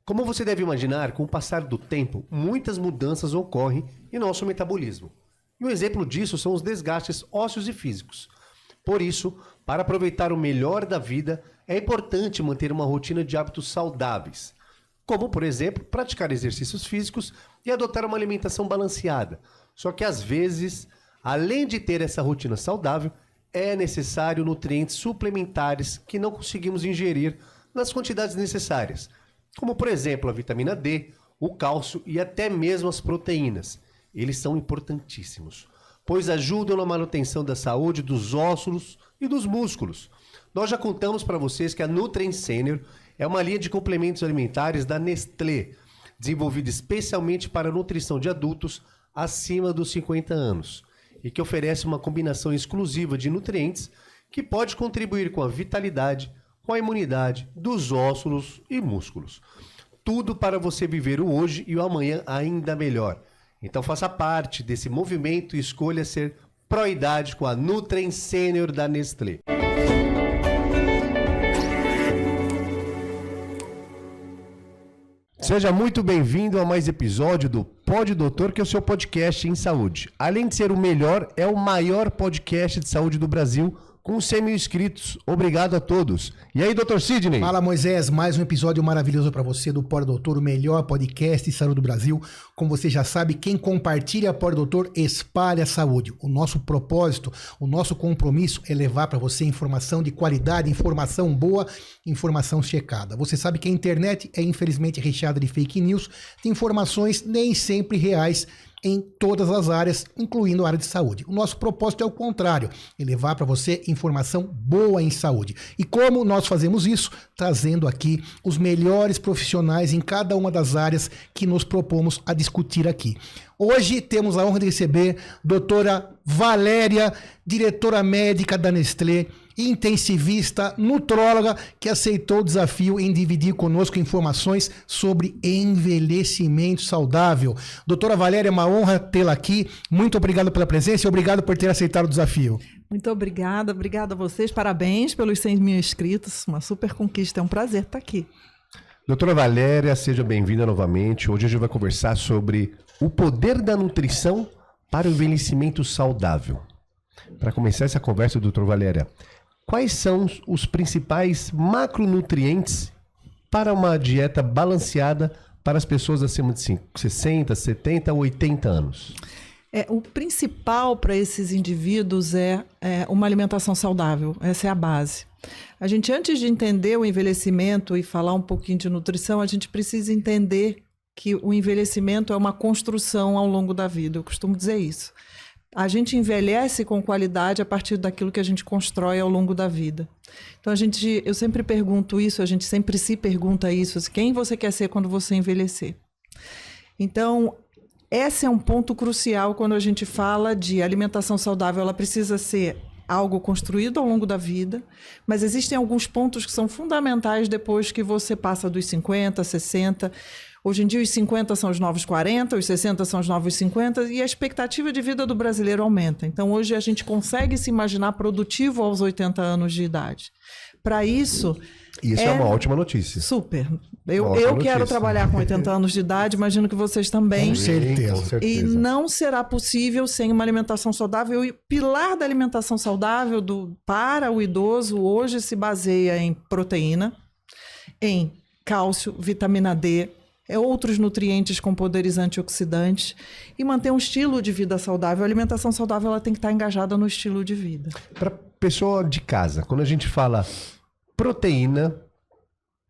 Como você deve imaginar, com o passar do tempo, muitas mudanças ocorrem em nosso metabolismo. E um exemplo disso são os desgastes ósseos e físicos. Por isso, para aproveitar o melhor da vida, é importante manter uma rotina de hábitos saudáveis, como, por exemplo, praticar exercícios físicos e adotar uma alimentação balanceada. Só que, às vezes, além de ter essa rotina saudável, é necessário nutrientes suplementares que não conseguimos ingerir nas quantidades necessárias, como, por exemplo, a vitamina D, o cálcio e até mesmo as proteínas. Eles são importantíssimos, pois ajudam na manutenção da saúde dos ossos e dos músculos. Nós já contamos para vocês que a Nutrient Senior é uma linha de complementos alimentares da Nestlé, desenvolvida especialmente para a nutrição de adultos acima dos 50 anos, e que oferece uma combinação exclusiva de nutrientes que pode contribuir com a vitalidade, com a imunidade dos ossos e músculos. Tudo para você viver o hoje e o amanhã ainda melhor. Então faça parte desse movimento e escolha ser pró-idade com a Nutrient Senior da Nestlé. Seja muito bem-vindo a mais episódio do Pod Doutor, que é o seu podcast em saúde. Além de ser o melhor, é o maior podcast de saúde do Brasil, com 100 mil inscritos. Obrigado a todos. E aí, Dr. Sidney? Fala, Moisés. Mais um episódio maravilhoso para você do Pod Doutor, o melhor podcast de saúde do Brasil. Como você já sabe, quem compartilha Pod Doutor espalha a saúde. O nosso propósito, o nosso compromisso é levar para você informação de qualidade, informação boa, informação checada. Você sabe que a internet é infelizmente recheada de fake news, de informações nem sempre reais, em todas as áreas, incluindo a área de saúde. O nosso propósito é o contrário, é levar para você informação boa em saúde. E como nós fazemos isso? Trazendo aqui os melhores profissionais em cada uma das áreas que nos propomos a discutir aqui. Hoje temos a honra de receber a doutora Valéria, diretora médica da Nestlé, intensivista, nutróloga, que aceitou o desafio em dividir conosco informações sobre envelhecimento saudável. Doutora Valéria, é uma honra tê-la aqui. Muito obrigado pela presença e obrigado por ter aceitado o desafio. Muito obrigada a vocês. Parabéns pelos 100 mil inscritos. Uma super conquista. É um prazer estar aqui. Doutora Valéria, seja bem-vinda novamente. Hoje a gente vai conversar sobre o poder da nutrição para o envelhecimento saudável. Para começar essa conversa, doutora Valéria, quais são os principais macronutrientes para uma dieta balanceada para as pessoas acima de 60, 70, 80 anos? O principal para esses indivíduos é uma alimentação saudável. Essa é a base. A gente, antes de entender o envelhecimento e falar um pouquinho de nutrição, a gente precisa entender que o envelhecimento é uma construção ao longo da vida. Eu costumo dizer isso. A gente envelhece com qualidade a partir daquilo que a gente constrói ao longo da vida. Então, eu sempre pergunto isso, a gente sempre se pergunta isso, quem você quer ser quando você envelhecer? Então, esse é um ponto crucial quando a gente fala de alimentação saudável. Ela precisa ser algo construído ao longo da vida, mas existem alguns pontos que são fundamentais depois que você passa dos 50, 60. Hoje em dia os 50 são os novos 40, os 60 são os novos 50 e a expectativa de vida do brasileiro aumenta. Então hoje a gente consegue se imaginar produtivo aos 80 anos de idade. Para isso... Isso é uma ótima notícia. Super. Eu quero trabalhar com 80 anos de idade, imagino que vocês também. Com certeza. E não será possível sem uma alimentação saudável. E o pilar da alimentação saudável para o idoso hoje se baseia em proteína, em cálcio, vitamina D, outros nutrientes com poderes antioxidantes e manter um estilo de vida saudável. A alimentação saudável ela tem que estar engajada no estilo de vida. Para pessoa de casa, quando a gente fala proteína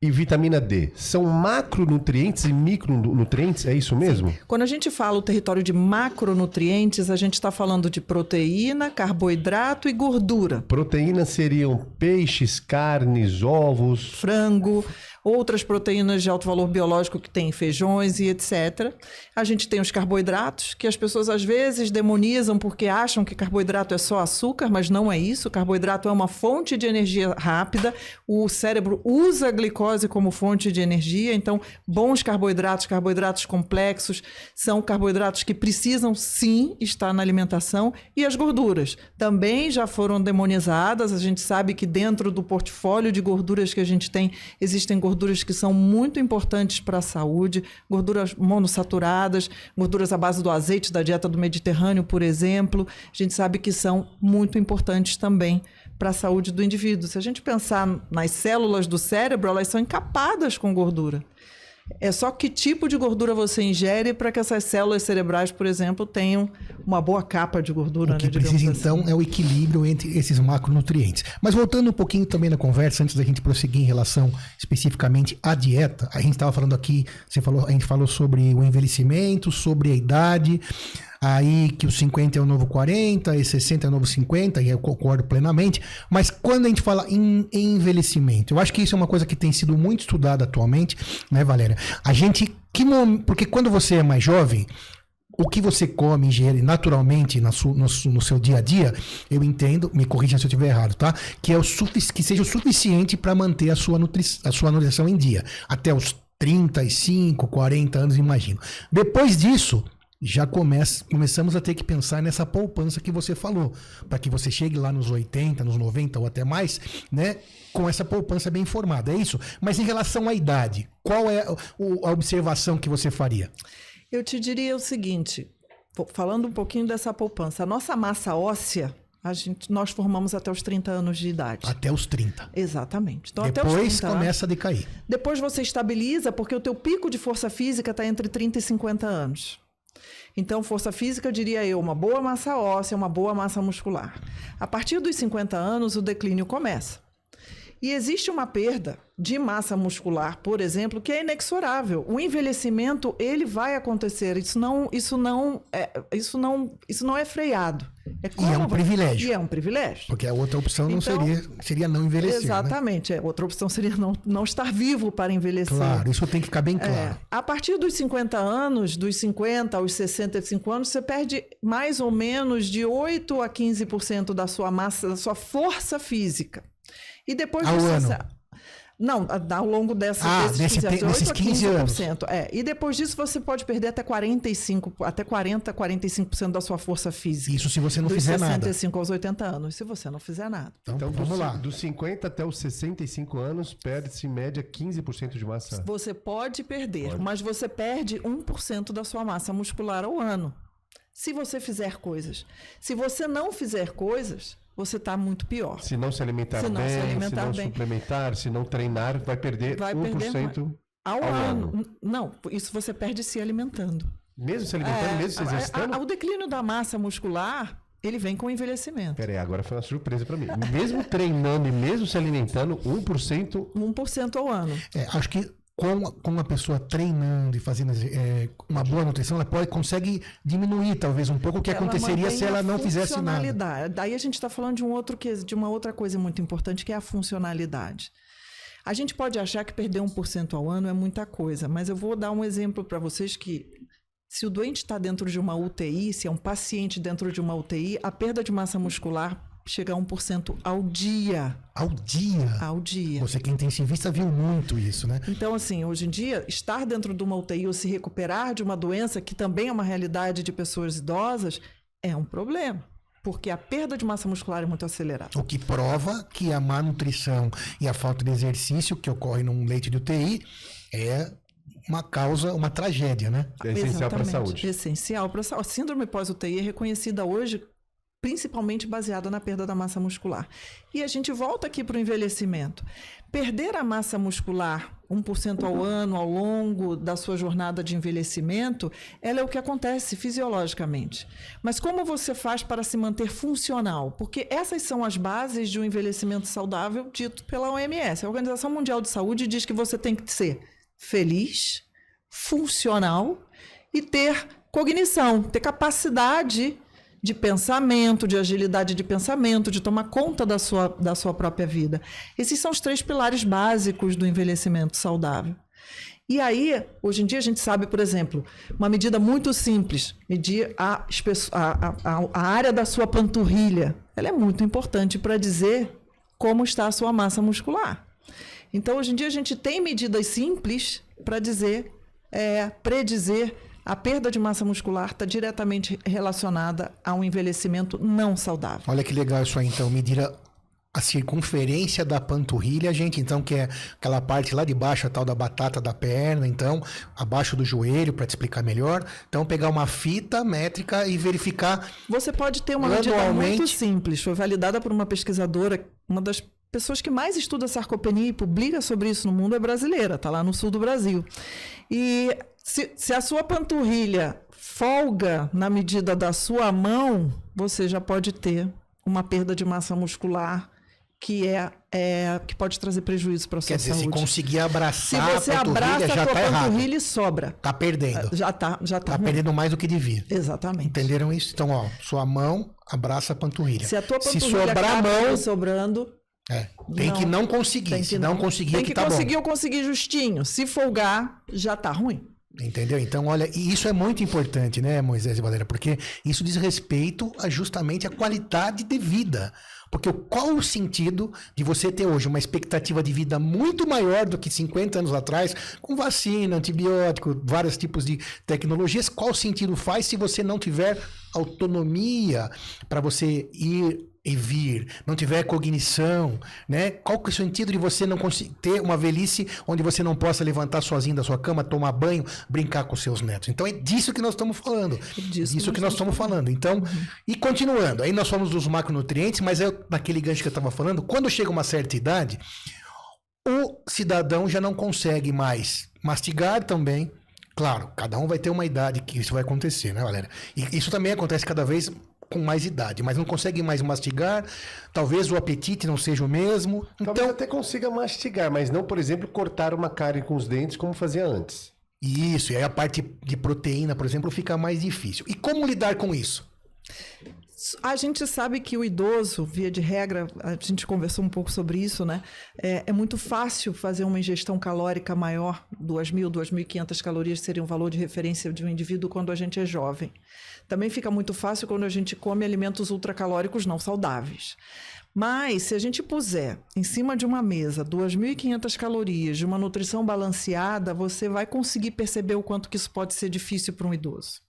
e vitamina D, são macronutrientes e micronutrientes? É isso mesmo? Sim. Quando a gente fala o território de macronutrientes, a gente está falando de proteína, carboidrato e gordura. Proteínas seriam peixes, carnes, ovos, frango, outras proteínas de alto valor biológico que tem feijões e etc. A gente tem os carboidratos, que as pessoas às vezes demonizam porque acham que carboidrato é só açúcar, mas não é isso. O carboidrato é uma fonte de energia rápida. O cérebro usa a glicose como fonte de energia. Então, bons carboidratos, carboidratos complexos, são carboidratos que precisam sim estar na alimentação. E as gorduras também já foram demonizadas. A gente sabe que dentro do portfólio de gorduras que a gente tem, existem gorduras gorduras que são muito importantes para a saúde, gorduras monossaturadas, gorduras à base do azeite da dieta do Mediterrâneo, por exemplo, a gente sabe que são muito importantes também para a saúde do indivíduo. Se a gente pensar nas células do cérebro, elas são encapadas com gordura. É só que tipo de gordura você ingere para que essas células cerebrais, por exemplo, tenham uma boa capa de gordura. O que né, precisa, assim. então, é o equilíbrio entre esses macronutrientes. Mas voltando um pouquinho também na conversa, antes da gente prosseguir em relação especificamente à dieta, a gente estava falando aqui, a gente falou sobre o envelhecimento, sobre a idade, aí que os 50 é o novo 40, e 60 é o novo 50, e eu concordo plenamente. Mas quando a gente fala em envelhecimento, eu acho que isso é uma coisa que tem sido muito estudada atualmente, né, Valéria? Porque quando você é mais jovem, o que você come, ingere naturalmente no seu dia a dia, eu entendo, me corrija se eu estiver errado, tá? Que seja o suficiente para manter a sua nutrição em dia. Até os 35, 40 anos, imagino. Depois disso, já começamos a ter que pensar nessa poupança que você falou, para que você chegue lá nos 80, nos 90 ou até mais, né, com essa poupança bem formada, é isso? Mas em relação à idade, qual é a observação que você faria? Eu te diria o seguinte, falando um pouquinho dessa poupança, a nossa massa óssea, nós formamos até os 30 anos de idade. Até os 30. Exatamente. Então, depois até os 30 começa a decair. Depois você estabiliza, porque o teu pico de força física está entre 30 e 50 anos. Então, força física, diria eu, uma boa massa óssea, uma boa massa muscular. A partir dos 50 anos, o declínio começa. E existe uma perda de massa muscular, por exemplo, que é inexorável. O envelhecimento, ele vai acontecer. Isso não é freado. E é um privilégio. E é um privilégio. Porque a outra opção não seria não envelhecer. Exatamente. Né? Outra opção seria não estar vivo para envelhecer. Claro, isso tem que ficar bem claro. A partir dos 50 anos, dos 50 aos 65 anos, você perde mais ou menos de 8 a 15% da sua massa, da sua força física. E depois ao ano? Não, ao longo desses 15 anos. E depois disso você pode perder até 40, 45% da sua força física. Isso se você não fizer nada. Dos 65 aos 80 anos, se você não fizer nada. Então vamos lá. Dos 50 até os 65 anos, perde-se em média 15% de massa. Você pode perder, mas você perde 1% da sua massa muscular ao ano. Se você fizer coisas. Se você não fizer coisas, você está muito pior. Se não se alimentar bem, se não suplementar, se não treinar, vai perder 1% ao ano. Não, isso você perde se alimentando. Mesmo se alimentando, mesmo se exercitando? O declínio da massa muscular, ele vem com o envelhecimento. Peraí, agora foi uma surpresa para mim. Mesmo treinando e mesmo se alimentando, 1%... 1% ao ano. Acho que com a pessoa treinando e fazendo uma boa nutrição, ela consegue diminuir talvez um pouco o que aconteceria se ela não fizesse nada. Daí a gente está falando de uma outra coisa muito importante, que é a funcionalidade. A gente pode achar que perder 1% ao ano é muita coisa, mas eu vou dar um exemplo para vocês que se o doente está dentro de uma UTI, se é um paciente dentro de uma UTI, a perda de massa muscular chega a 1% ao dia. Ao dia? Ao dia. Você que é intensivista viu muito isso, né? Então, assim, hoje em dia, estar dentro de uma UTI ou se recuperar de uma doença, que também é uma realidade de pessoas idosas, é um problema. Porque a perda de massa muscular é muito acelerada. O que prova que a má nutrição e a falta de exercício que ocorre num leito de UTI é uma causa, uma tragédia, né? É essencial para a saúde. Essencial para a saúde. A síndrome pós-UTI é reconhecida hoje principalmente baseada na perda da massa muscular. E a gente volta aqui para o envelhecimento. Perder a massa muscular 1% ao ano, ao longo da sua jornada de envelhecimento, ela é o que acontece fisiologicamente. Mas como você faz para se manter funcional? Porque essas são as bases de um envelhecimento saudável dito pela OMS. A Organização Mundial de Saúde diz que você tem que ser feliz, funcional e ter cognição, ter capacidade de pensamento, de agilidade de pensamento, de tomar conta da sua própria vida. Esses são os 3 pilares básicos do envelhecimento saudável. E aí, hoje em dia, a gente sabe, por exemplo, uma medida muito simples, medir a área da sua panturrilha. Ela é muito importante para dizer como está a sua massa muscular. Então, hoje em dia, a gente tem medidas simples para predizer. A perda de massa muscular está diretamente relacionada a um envelhecimento não saudável. Olha que legal isso aí, então. Medir a circunferência da panturrilha, gente, então, que é aquela parte lá de baixo, a tal da batata da perna, então, abaixo do joelho, para te explicar melhor. Então, pegar uma fita métrica e verificar. Você pode ter uma medida muito simples, foi validada por uma pesquisadora, uma das pessoas que mais estuda sarcopenia e publica sobre isso no mundo é brasileira, está lá no sul do Brasil. E se a sua panturrilha folga na medida da sua mão, você já pode ter uma perda de massa muscular que pode trazer prejuízo para a sua saúde. Quer dizer, se conseguir abraçar a panturrilha, já tá errado. Se você abraça a tua panturrilha, sobra. Tá perdendo. Já tá. Tá perdendo mais do que devia. Exatamente. Entenderam isso? Então, ó, sua mão abraça a panturrilha. Se a tua panturrilha sobrar a mão sobrando... tem que não conseguir. Se não conseguir, tem que conseguir ou conseguir justinho. Se folgar, já tá ruim. Entendeu? Então, olha, e isso é muito importante, né, Moisés e Valéria? Porque isso diz respeito justamente à qualidade de vida. Porque qual o sentido de você ter hoje uma expectativa de vida muito maior do que 50 anos atrás, com vacina, antibiótico, vários tipos de tecnologias? Qual sentido faz se você não tiver autonomia para você ir e vir, não tiver cognição, né? Qual que é o sentido de você não ter uma velhice onde você não possa levantar sozinho da sua cama, tomar banho, brincar com seus netos? Então é disso que nós estamos falando. Disso que nós estamos falando. Então, e continuando, aí nós falamos dos macronutrientes, mas naquele gancho que eu estava falando, quando chega uma certa idade, o cidadão já não consegue mais mastigar também. Claro, cada um vai ter uma idade que isso vai acontecer, né, Valéria? E isso também acontece cada vez com mais idade, mas não consegue mais mastigar, talvez o apetite não seja o mesmo. Talvez até consiga mastigar, mas não, por exemplo, cortar uma carne com os dentes como fazia antes. Isso, e aí a parte de proteína, por exemplo, fica mais difícil. E como lidar com isso? A gente sabe que o idoso, via de regra, a gente conversou um pouco sobre isso, né? É muito fácil fazer uma ingestão calórica maior, 2.000, 2.500 calorias seria um valor de referência de um indivíduo quando a gente é jovem. Também fica muito fácil quando a gente come alimentos ultracalóricos não saudáveis. Mas, se a gente puser em cima de uma mesa 2.500 calorias de uma nutrição balanceada, você vai conseguir perceber o quanto que isso pode ser difícil para um idoso.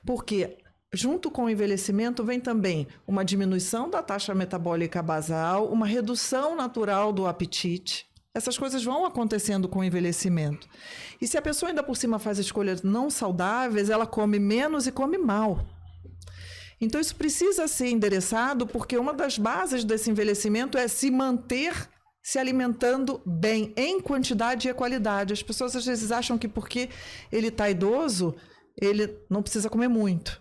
Porque, junto com o envelhecimento, vem também uma diminuição da taxa metabólica basal, uma redução natural do apetite. Essas coisas vão acontecendo com o envelhecimento. E se a pessoa ainda por cima faz escolhas não saudáveis, ela come menos e come mal. Então isso precisa ser endereçado, porque uma das bases desse envelhecimento é se manter se alimentando bem, em quantidade e qualidade. As pessoas às vezes acham que porque ele está idoso, ele não precisa comer muito.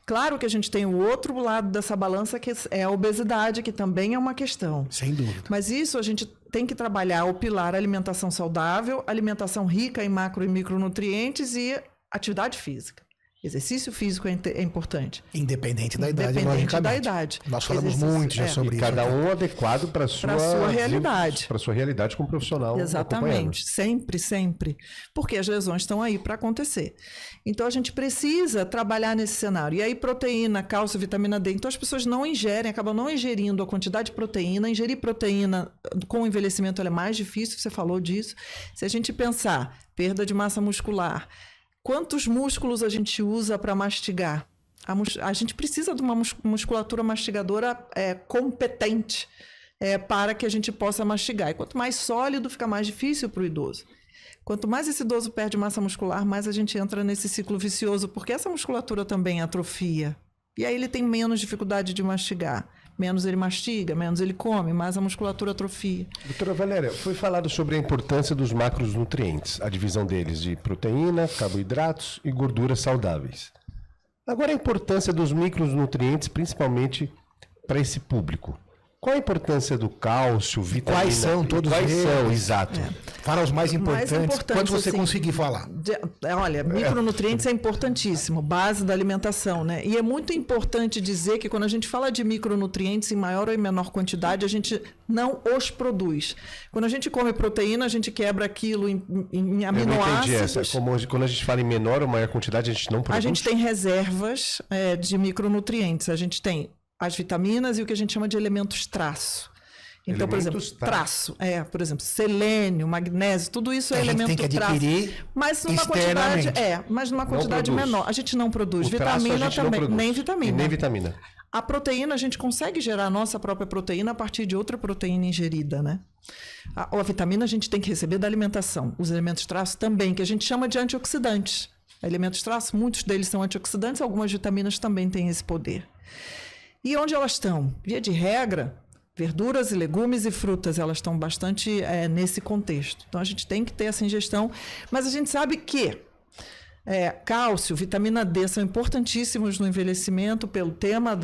Claro que a gente tem o outro lado dessa balança, que é a obesidade, que também é uma questão. Sem dúvida. Mas isso a gente tem que trabalhar o pilar alimentação saudável, alimentação rica em macro e micronutrientes e atividade física. Exercício físico é importante. Independente da idade, logicamente. Independente da idade. Nós falamos muito já sobre isso. Cada um adequado para a sua realidade. Para a sua realidade como profissional. Exatamente. Sempre, sempre. Porque as lesões estão aí para acontecer. Então, a gente precisa trabalhar nesse cenário. E aí, proteína, cálcio, vitamina D. Então, as pessoas não ingerem, acabam não ingerindo a quantidade de proteína. Ingerir proteína com o envelhecimento é mais difícil, você falou disso. Se a gente pensar, perda de massa muscular... Quantos músculos a gente usa para mastigar? A gente precisa de uma musculatura mastigadora competente para que a gente possa mastigar. E quanto mais sólido, fica mais difícil para o idoso. Quanto mais esse idoso perde massa muscular, mais a gente entra nesse ciclo vicioso, porque essa musculatura também atrofia. E aí ele tem menos dificuldade de mastigar. Menos ele mastiga, menos ele come, mais a musculatura atrofia. Doutora Valéria, foi falado sobre a importância dos macronutrientes, a divisão deles de proteína, carboidratos e gorduras saudáveis. Agora a importância dos micronutrientes, principalmente para esse público. Qual a importância do cálcio, vitamina? Quais são todos eles? Quais são, exato. Fala os mais importantes. Quanto você assim, conseguir falar. Olha, micronutrientes é importantíssimo, base da alimentação, né? E é muito importante dizer que quando a gente fala de micronutrientes em maior ou em menor quantidade, a gente não os produz. Quando a gente come proteína, a gente quebra aquilo em aminoácidos. Quando a gente fala em menor ou maior quantidade, a gente não produz? A gente tem reservas de micronutrientes. A gente tem as vitaminas e o que a gente chama de elementos traço. Então, por exemplo, traço. Por exemplo, selênio, magnésio, tudo isso é elemento traço. Mas numa quantidade, mas numa quantidade menor. A gente não produz. Vitamina também, nem vitamina. Nem vitamina. A proteína, a gente consegue gerar a nossa própria proteína a partir de outra proteína ingerida, né? A vitamina a gente tem que receber da alimentação. Os elementos traço também, que a gente chama de antioxidantes. Elementos traço, muitos deles são antioxidantes, algumas vitaminas também têm esse poder. E onde elas estão? Via de regra, verduras e legumes e frutas, elas estão bastante nesse contexto. Então, a gente tem que ter essa ingestão, mas a gente sabe que cálcio, vitamina D são importantíssimos no envelhecimento pelo tema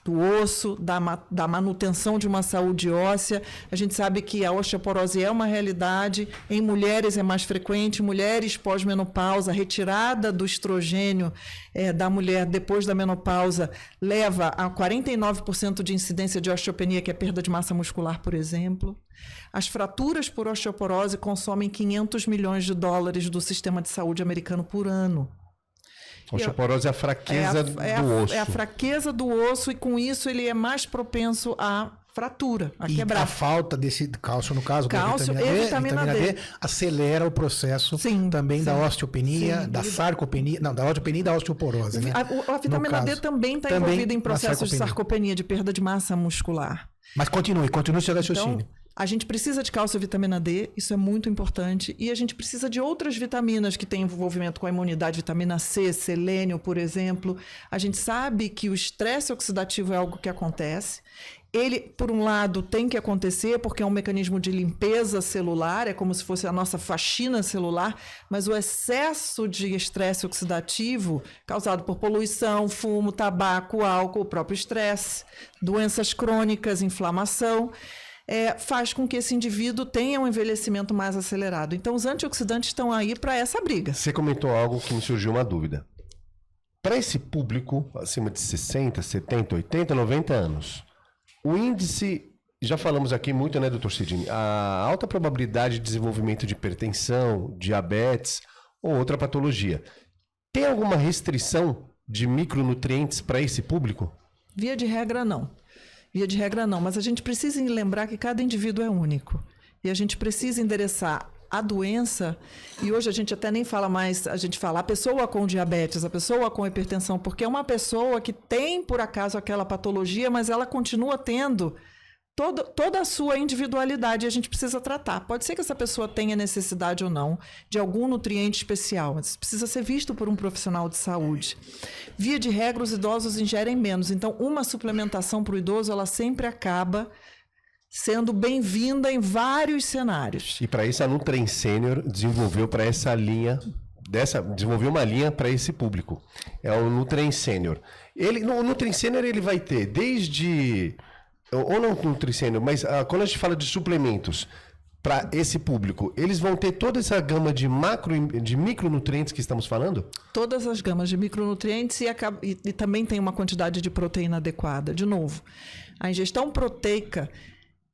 do osso, da manutenção de uma saúde óssea. A gente sabe que a osteoporose é uma realidade. Em mulheres é mais frequente. Mulheres pós-menopausa, a retirada do estrogênio da mulher depois da menopausa leva a 49% de incidência de osteopenia, que é perda de massa muscular, por exemplo. As fraturas por osteoporose consomem 500 milhões de dólares do sistema de saúde americano por ano. Osteoporose é a fraqueza do osso. É a fraqueza do osso e com isso ele é mais propenso à fratura, a quebrar. E a falta desse cálcio, no caso, cálcio da vitamina D, acelera o processo também da osteopenia, da sarcopenia, da osteopenia e da osteoporose. Né? A vitamina D também está envolvida em processos de sarcopenia, de perda de massa muscular. Mas continue seu raciocínio. Então, a gente precisa de cálcio e vitamina D, isso é muito importante. E a gente precisa de outras vitaminas que têm envolvimento com a imunidade, vitamina C, selênio, por exemplo. A gente sabe que o estresse oxidativo é algo que acontece. Ele, por um lado, tem que acontecer porque é um mecanismo de limpeza celular, é como se fosse a nossa faxina celular, mas o excesso de estresse oxidativo, causado por poluição, fumo, tabaco, álcool, o próprio estresse, doenças crônicas, inflamação, faz com que esse indivíduo tenha um envelhecimento mais acelerado. Então, os antioxidantes estão aí para essa briga. Você comentou algo que me surgiu uma dúvida. Para esse público, acima de 60, 70, 80, 90 anos, o índice, já falamos aqui muito, né, doutor Sidney, a alta probabilidade de desenvolvimento de hipertensão, diabetes ou outra patologia, tem alguma restrição de micronutrientes para esse público? Via de regra, não. Via de regra, não. Mas a gente precisa lembrar que cada indivíduo é único. E a gente precisa endereçar a doença, e hoje a gente até nem fala mais, a gente fala a pessoa com diabetes, a pessoa com hipertensão, porque é uma pessoa que tem, por acaso, aquela patologia, mas ela continua tendo toda a sua individualidade e a gente precisa tratar. Pode ser que essa pessoa tenha necessidade ou não de algum nutriente especial, mas precisa ser visto por um profissional de saúde. Via de regra, os idosos ingerem menos, então uma suplementação para o idoso, ela sempre acaba sendo bem-vinda em vários cenários. E para isso a Nutrien Senior desenvolveu para essa linha, desenvolveu uma linha para esse público. É o Nutrien Senior. O Nutrien Senior ele vai ter desde, ou não o Nutrien Senior, mas quando a gente fala de suplementos para esse público, eles vão ter toda essa gama de micronutrientes que estamos falando? Todas as gamas de micronutrientes e também tem uma quantidade de proteína adequada. De novo, a ingestão proteica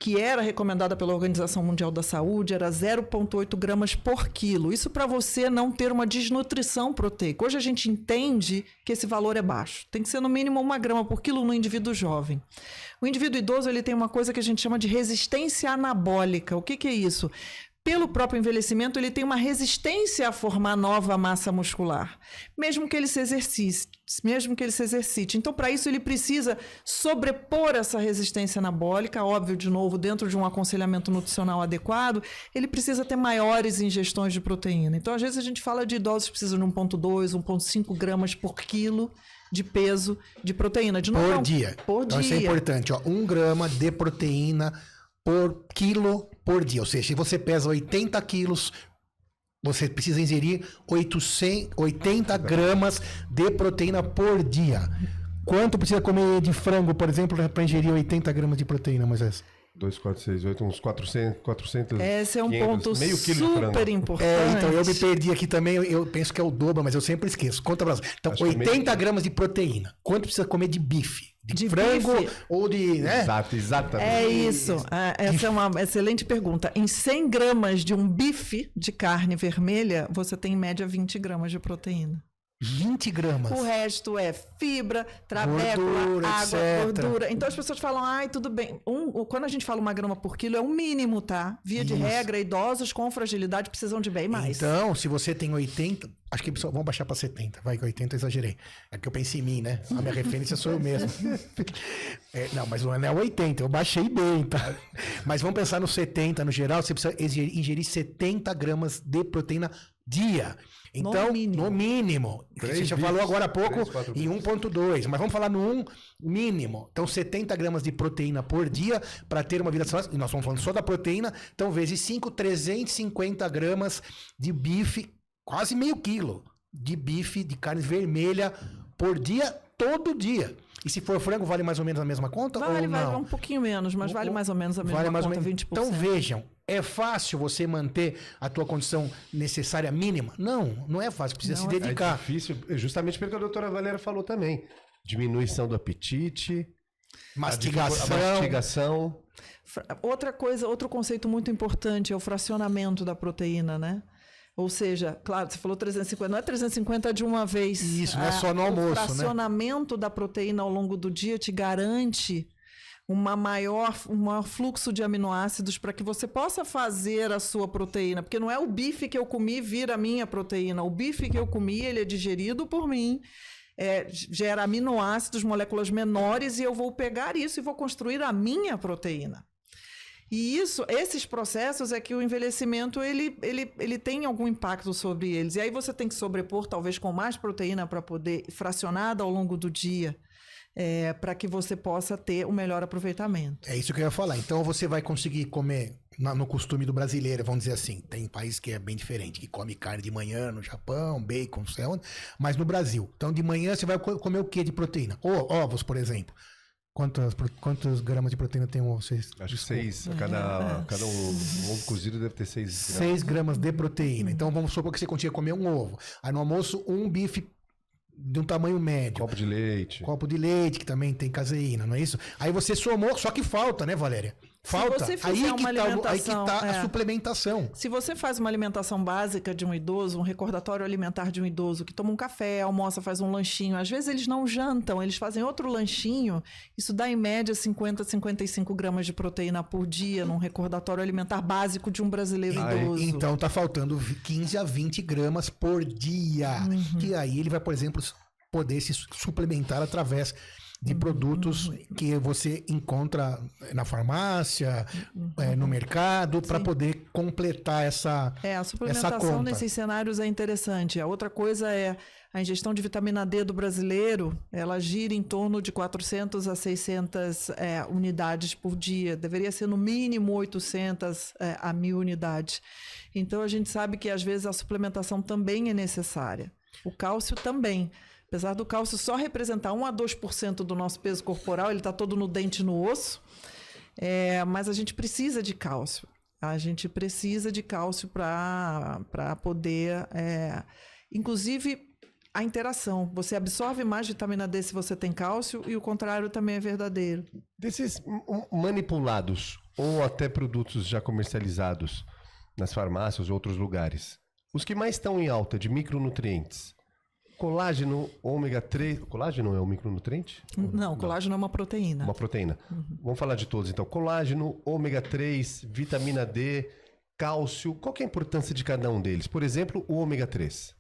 que era recomendada pela Organização Mundial da Saúde, era 0,8 gramas por quilo. Isso para você não ter uma desnutrição proteica. Hoje a gente entende que esse valor é baixo. Tem que ser no mínimo 1 grama por quilo no indivíduo jovem. O indivíduo idoso ele tem uma coisa que a gente chama de resistência anabólica. O que é isso? Pelo próprio envelhecimento, ele tem uma resistência a formar nova massa muscular, mesmo que ele se exercite. Então, para isso, ele precisa sobrepor essa resistência anabólica, óbvio, de novo, dentro de um aconselhamento nutricional adequado, ele precisa ter maiores ingestões de proteína. Então, às vezes, a gente fala de idosos que precisam de 1,2, 1,5 gramas por quilo de peso de proteína. De novo, por dia. Então, isso é importante. 1 grama de proteína por quilo por dia. Ou seja, se você pesa 80 quilos, você precisa ingerir 80 gramas de proteína por dia. Quanto precisa comer de frango, por exemplo, para ingerir 80 gramas de proteína, Moisés? 2, 4, 6, 8, uns 400. Esse é um 500, ponto meio quilo de frango. super importante. Então eu me perdi aqui também, eu penso que é o dobro, mas eu sempre esqueço. Conta pra nós. Então, 80 gramas de proteína. Quanto precisa comer de bife? De frango bife? Ou de... Né? Exatamente. É isso. Essa é uma excelente pergunta. Em 100 gramas de um bife de carne vermelha, você tem em média 20 gramas de proteína. 20 gramas. O resto é fibra, trabécula, Gordura, água, etc. gordura. Então as pessoas falam, ai, tudo bem. Quando a gente fala 1 grama por quilo, é o mínimo, tá? Via de Isso. regra, idosos com fragilidade precisam de bem mais. Então, se você tem 80, acho que vamos baixar para 70. Vai que 80 eu exagerei. É que eu pensei em mim, né? A minha referência sou eu mesmo. Não, mas não é 80, eu baixei bem, tá? Mas vamos pensar no 70 no geral, você precisa ingerir 70 gramas de proteína dia. Então, no mínimo. Você já falou agora há pouco em 1,2, mas vamos falar no 1 mínimo. Então, 70 gramas de proteína por dia para ter uma vida saudável. E nós estamos falando só da proteína. Então, vezes 5, 350 gramas de bife, quase meio quilo de bife de carne vermelha por dia, todo dia. E se for frango, vale mais ou menos a mesma conta? Vale ou não? um pouquinho menos, mas vale mais ou menos a mesma Vale mais ou conta, menos. 20%. Então vejam, é fácil você manter a tua condição necessária mínima? Não é fácil, precisa se dedicar. É difícil, justamente pelo que a doutora Valéria falou também. Diminuição do apetite, mastigação. Outra coisa, outro conceito muito importante é o fracionamento da proteína, né? Ou seja, claro, você falou 350, não é 350 de uma vez. Isso, não é só no almoço, né? O fracionamento da proteína ao longo do dia te garante um maior fluxo de aminoácidos para que você possa fazer a sua proteína. Porque não é o bife que eu comi vira a minha proteína. O bife que eu comi, ele é digerido por mim, gera aminoácidos, moléculas menores, e eu vou pegar isso e vou construir a minha proteína. E esses processos é que o envelhecimento ele tem algum impacto sobre eles. E aí você tem que sobrepor, talvez com mais proteína para poder fracionada ao longo do dia, para que você possa ter o melhor aproveitamento. É isso que eu ia falar. Então você vai conseguir comer no costume do brasileiro, vamos dizer assim. Tem país que é bem diferente, que come carne de manhã no Japão, bacon, não sei onde, mas no Brasil. Então de manhã você vai comer o que de proteína? Ovos, por exemplo. Quantos gramas de proteína tem um ovo? Acho que 6. Cada ovo cozido deve ter 6 gramas. 6 gramas de proteína. Então vamos supor que você consiga comer um ovo. Aí no almoço, um bife de um tamanho médio. Copo de leite. Copo de leite, que também tem caseína, não é isso? Aí você somou, só que falta, né, Valéria? Falta. Se você fizer Aí que tá a suplementação. Se você faz uma alimentação básica de um idoso, um recordatório alimentar de um idoso que toma um café, almoça, faz um lanchinho, às vezes eles não jantam, eles fazem outro lanchinho, isso dá em média 50, 55 gramas de proteína por dia num recordatório alimentar básico de um brasileiro idoso. Então tá faltando 15 a 20 gramas por dia. Que aí ele vai, por exemplo, poder se suplementar através de produtos que você encontra na farmácia, no mercado, para poder completar essa a suplementação conta. nesses cenários é interessante. A outra coisa é a ingestão de vitamina D do brasileiro, ela gira em torno de 400 a 600 unidades por dia. Deveria ser no mínimo 800 a 1.000 unidades. Então a gente sabe que às vezes a suplementação também é necessária. O cálcio também. Apesar do cálcio só representar 1 a 2% do nosso peso corporal, ele está todo no dente e no osso, mas a gente precisa de cálcio. A gente precisa de cálcio para poder... inclusive, a interação. Você absorve mais vitamina D se você tem cálcio e o contrário também é verdadeiro. Desses manipulados ou até produtos já comercializados nas farmácias ou outros lugares, os que mais estão em alta de micronutrientes... Colágeno, ômega 3... Colágeno é um micronutriente? Não, colágeno é uma proteína. Uma proteína. Vamos falar de todos, então. Colágeno, ômega 3, vitamina D, cálcio. Qual que é a importância de cada um deles? Por exemplo, o ômega 3.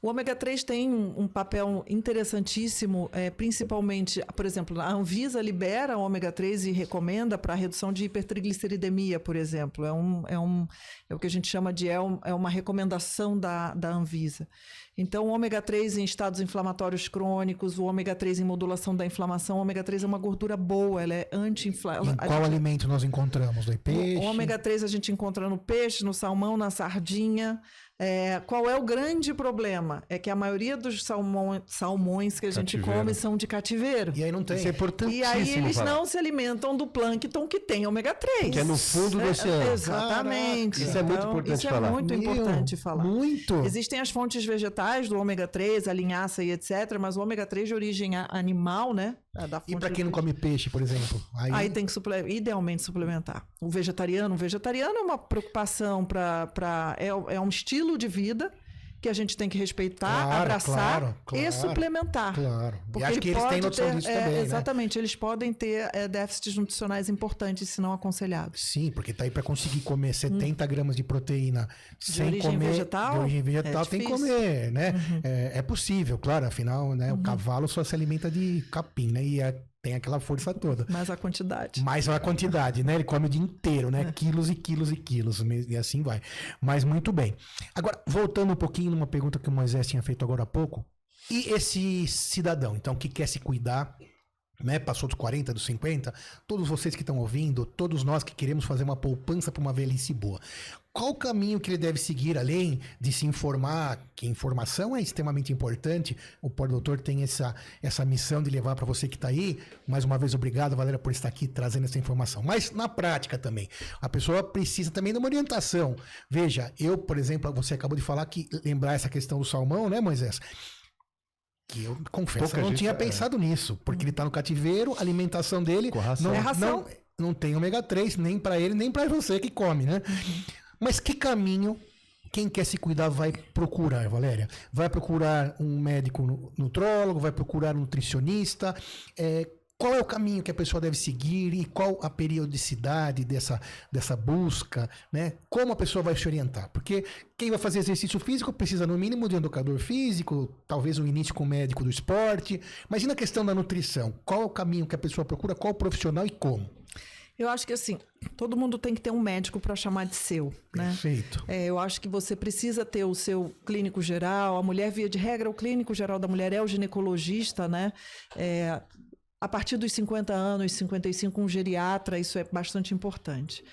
O ômega 3 tem um papel interessantíssimo, principalmente, por exemplo, a Anvisa libera o ômega 3 e recomenda para a redução de hipertrigliceridemia, por exemplo. É o que a gente chama de uma recomendação da Anvisa. Então, o ômega 3 em estados inflamatórios crônicos, o ômega 3 em modulação da inflamação, o ômega 3 é uma gordura boa, ela é anti-inflamatória. Em qual alimento nós encontramos? No peixe? O ômega 3 a gente encontra no peixe, no salmão, na sardinha. Qual é o grande problema? É que a maioria dos salmões que a gente come são de cativeiro. E aí não tem. Isso é importantíssimo. E aí eles não se alimentam do plâncton que tem ômega 3. Que é no fundo do oceano. Exatamente. Isso é muito importante falar. Isso é muito importante falar. Muito. Existem as fontes vegetais do ômega 3, a linhaça e etc. Mas o ômega 3 de origem animal, né? E para quem não come peixe, por exemplo? Aí tem que idealmente suplementar. O vegetariano é uma preocupação é um estilo de vida que a gente tem que respeitar, Claro, abraçar claro. e suplementar. Claro. Porque E acho que eles têm noção disso também, né? exatamente, eles podem ter déficits nutricionais importantes se não aconselhados. Sim, porque tá aí para conseguir comer 70 gramas de proteína sem origem comer vegetal, de origem vegetal, é tem que difícil. comer, né? É possível, claro, afinal, né? O cavalo só se alimenta de capim, né? E tem aquela força toda. Mas a quantidade. Mais a quantidade, né? Ele come o dia inteiro, né? Quilos e quilos e quilos, e assim vai. Mas muito bem. Agora, voltando um pouquinho numa pergunta que o Moisés tinha feito agora há pouco. E esse cidadão, então, que quer se cuidar, né? Passou dos 40, dos 50, todos vocês que estão ouvindo, todos nós que queremos fazer uma poupança para uma velhice boa. Qual o caminho que ele deve seguir, além de se informar, que informação é extremamente importante, o Pó Doutor tem essa missão de levar para você que está aí. Mais uma vez, obrigado, Valéria, por estar aqui trazendo essa informação. Mas na prática também, a pessoa precisa também de uma orientação. Veja, eu, por exemplo, você acabou de falar que lembrar essa questão do salmão, né, Moisés? Que eu confesso, eu não tinha pensado nisso, porque ele está no cativeiro, a alimentação dele não tem ômega 3, nem para ele, nem para você que come, né? Mas que caminho quem quer se cuidar vai procurar, Valéria? Vai procurar um médico nutrólogo, vai procurar um nutricionista? Qual é o caminho que a pessoa deve seguir e qual a periodicidade dessa busca, né? Como a pessoa vai se orientar? Porque quem vai fazer exercício físico precisa, no mínimo, de um educador físico, talvez um início com o médico do esporte. Imagina a questão da nutrição. Qual é o caminho que a pessoa procura, qual o profissional e como? Eu acho que assim, todo mundo tem que ter um médico para chamar de seu, né? Perfeito. Eu acho que você precisa ter o seu clínico geral. A mulher, via de regra, o clínico geral da mulher é o ginecologista, né? A partir dos 50 anos, 55, um geriatra, isso é bastante importante.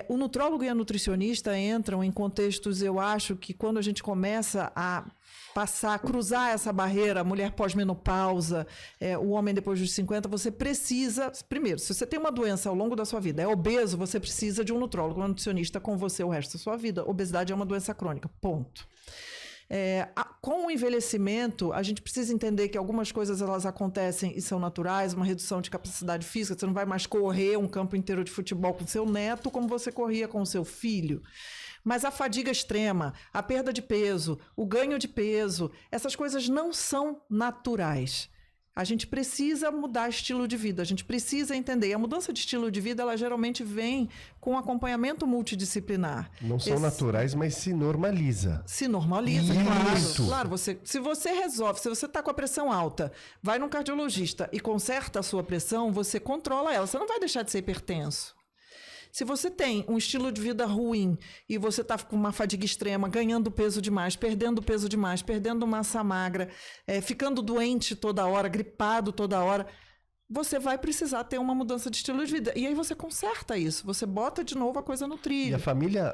O nutrólogo e a nutricionista entram em contextos, eu acho que quando a gente começa a cruzar essa barreira, a mulher pós-menopausa, o homem depois dos 50, você precisa... Primeiro, se você tem uma doença ao longo da sua vida, é obeso, você precisa de um nutrólogo, um nutricionista com você o resto da sua vida. Obesidade é uma doença crônica, ponto. Com o envelhecimento, a gente precisa entender que algumas coisas elas acontecem e são naturais, uma redução de capacidade física, você não vai mais correr um campo inteiro de futebol com seu neto como você corria com o seu filho. Mas a fadiga extrema, a perda de peso, o ganho de peso, essas coisas não são naturais. A gente precisa mudar estilo de vida, a gente precisa entender. E a mudança de estilo de vida, ela geralmente vem com acompanhamento multidisciplinar. Não são naturais, mas se normaliza. Se normaliza, Isso. claro. Se você resolve, se você está com a pressão alta, vai num cardiologista e conserta a sua pressão, você controla ela. Você não vai deixar de ser hipertenso. Se você tem um estilo de vida ruim e você está com uma fadiga extrema, ganhando peso demais, perdendo massa magra, ficando doente toda hora, gripado toda hora, você vai precisar ter uma mudança de estilo de vida. E aí você conserta isso, você bota de novo a coisa no trilho. E a família,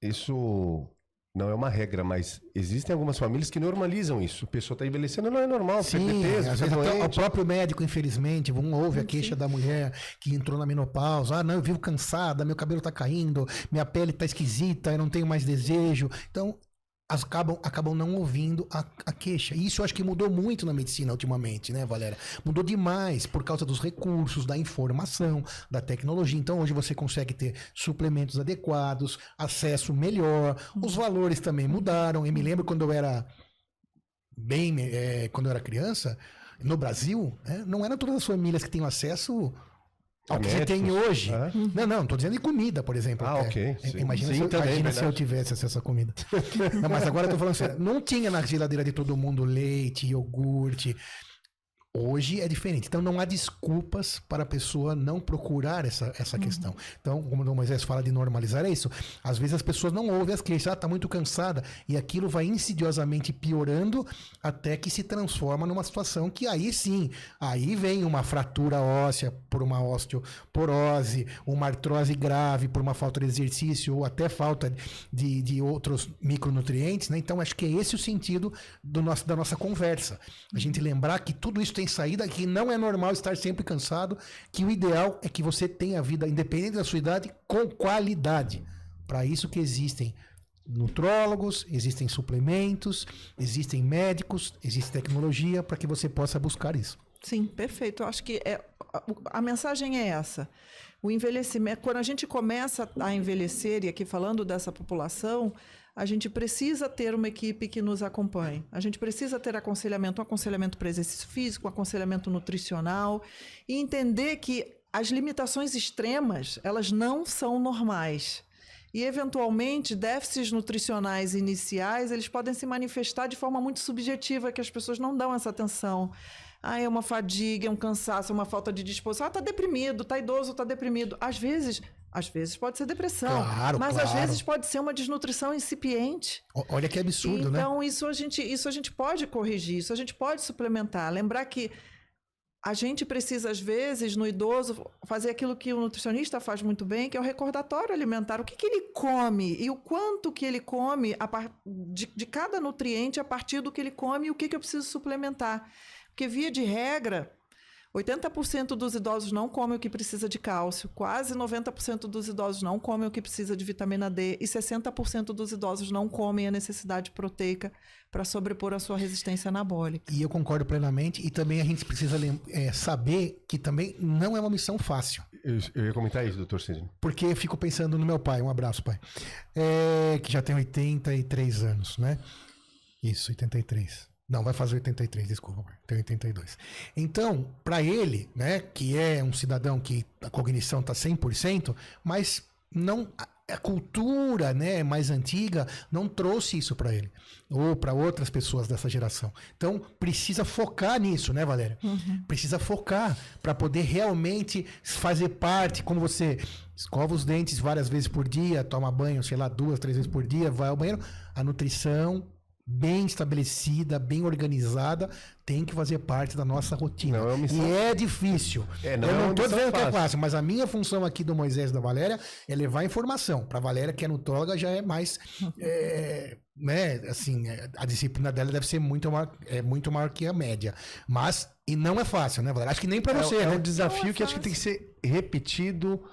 isso não é uma regra, mas existem algumas famílias que normalizam isso. A pessoa está envelhecendo, não é normal, perder peso, às vezes até o próprio médico, infelizmente, ouve a queixa da mulher que entrou na menopausa. Não, eu vivo cansada, meu cabelo tá caindo, minha pele tá esquisita, eu não tenho mais desejo. Então, acabam não ouvindo a queixa. E isso eu acho que mudou muito na medicina ultimamente, né, Valéria? Mudou demais por causa dos recursos, da informação, da tecnologia. Então, hoje você consegue ter suplementos adequados, acesso melhor, os valores também mudaram. Eu me lembro quando eu era quando eu era criança, no Brasil, não eram todas as famílias que tinham acesso ao que você tem hoje. Não, tô dizendo de comida, por exemplo. Ok. Imagina se eu tivesse acesso à comida. Não, mas agora eu tô falando sério. Não tinha na geladeira de todo mundo leite, iogurte. Hoje é diferente. Então não há desculpas para a pessoa não procurar essa questão. Então, como o Moisés fala de normalizar, é isso. Às vezes as pessoas não ouvem as queixas, tá muito cansada, e aquilo vai insidiosamente piorando até que se transforma numa situação que aí sim, aí vem uma fratura óssea por uma osteoporose, uma artrose grave por uma falta de exercício ou até falta de outros micronutrientes, né? Então acho que é esse o sentido da nossa conversa. A gente lembrar que tudo isso tem saída, que não é normal estar sempre cansado, que o ideal é que você tenha a vida, independente da sua idade, com qualidade. Para isso que existem nutrólogos, existem suplementos, existem médicos, existe tecnologia para que você possa buscar isso. Sim, perfeito. Eu acho que a mensagem é essa. O envelhecimento, quando a gente começa a envelhecer, e aqui falando dessa população, a gente precisa ter uma equipe que nos acompanhe. A gente precisa ter aconselhamento, um aconselhamento para exercício físico, um aconselhamento nutricional, e entender que as limitações extremas, elas não são normais. E, eventualmente, déficits nutricionais iniciais, eles podem se manifestar de forma muito subjetiva, que as pessoas não dão essa atenção. É uma fadiga, é um cansaço, é uma falta de disposição. Tá deprimido, tá idoso, tá deprimido. Às vezes pode ser depressão, mas às vezes pode ser uma desnutrição incipiente. Olha que absurdo, né? Então, isso a gente pode corrigir, isso a gente pode suplementar. Lembrar que a gente precisa, às vezes, no idoso, fazer aquilo que o nutricionista faz muito bem, que é o recordatório alimentar. O que ele come e o quanto que ele come de cada nutriente a partir do que ele come e o que eu preciso suplementar. Porque, via de regra, 80% dos idosos não comem o que precisa de cálcio, quase 90% dos idosos não comem o que precisa de vitamina D e 60% dos idosos não comem a necessidade proteica para sobrepor a sua resistência anabólica. E eu concordo plenamente, e também a gente precisa saber que também não é uma missão fácil. Eu ia comentar isso, doutor Sidney. Porque eu fico pensando no meu pai, um abraço, pai, que já tem 83 anos, né? Isso, 83. Não, vai fazer 83, desculpa, tem 82. Então, para ele, né, que é um cidadão que a cognição tá 100%, mas não a cultura, né, mais antiga não trouxe isso para ele ou para outras pessoas dessa geração. Então, precisa focar nisso, né, Valéria? Uhum. Precisa focar para poder realmente fazer parte, como você escova os dentes várias vezes por dia, toma banho, sei lá, 2, 3 vezes por dia, vai ao banheiro, a nutrição bem estabelecida, bem organizada, tem que fazer parte da nossa rotina. Não é uma missão... E é difícil. Eu não estou dizendo que é fácil, mas a minha função aqui do Moisés e da Valéria é levar informação. Para a Valéria, que é nutróloga, já é mais... né, assim, a disciplina dela deve ser muito maior que a média. Mas, e não é fácil, né, Valéria? Acho que nem para você, né? É um desafio que acho que tem que ser repetido,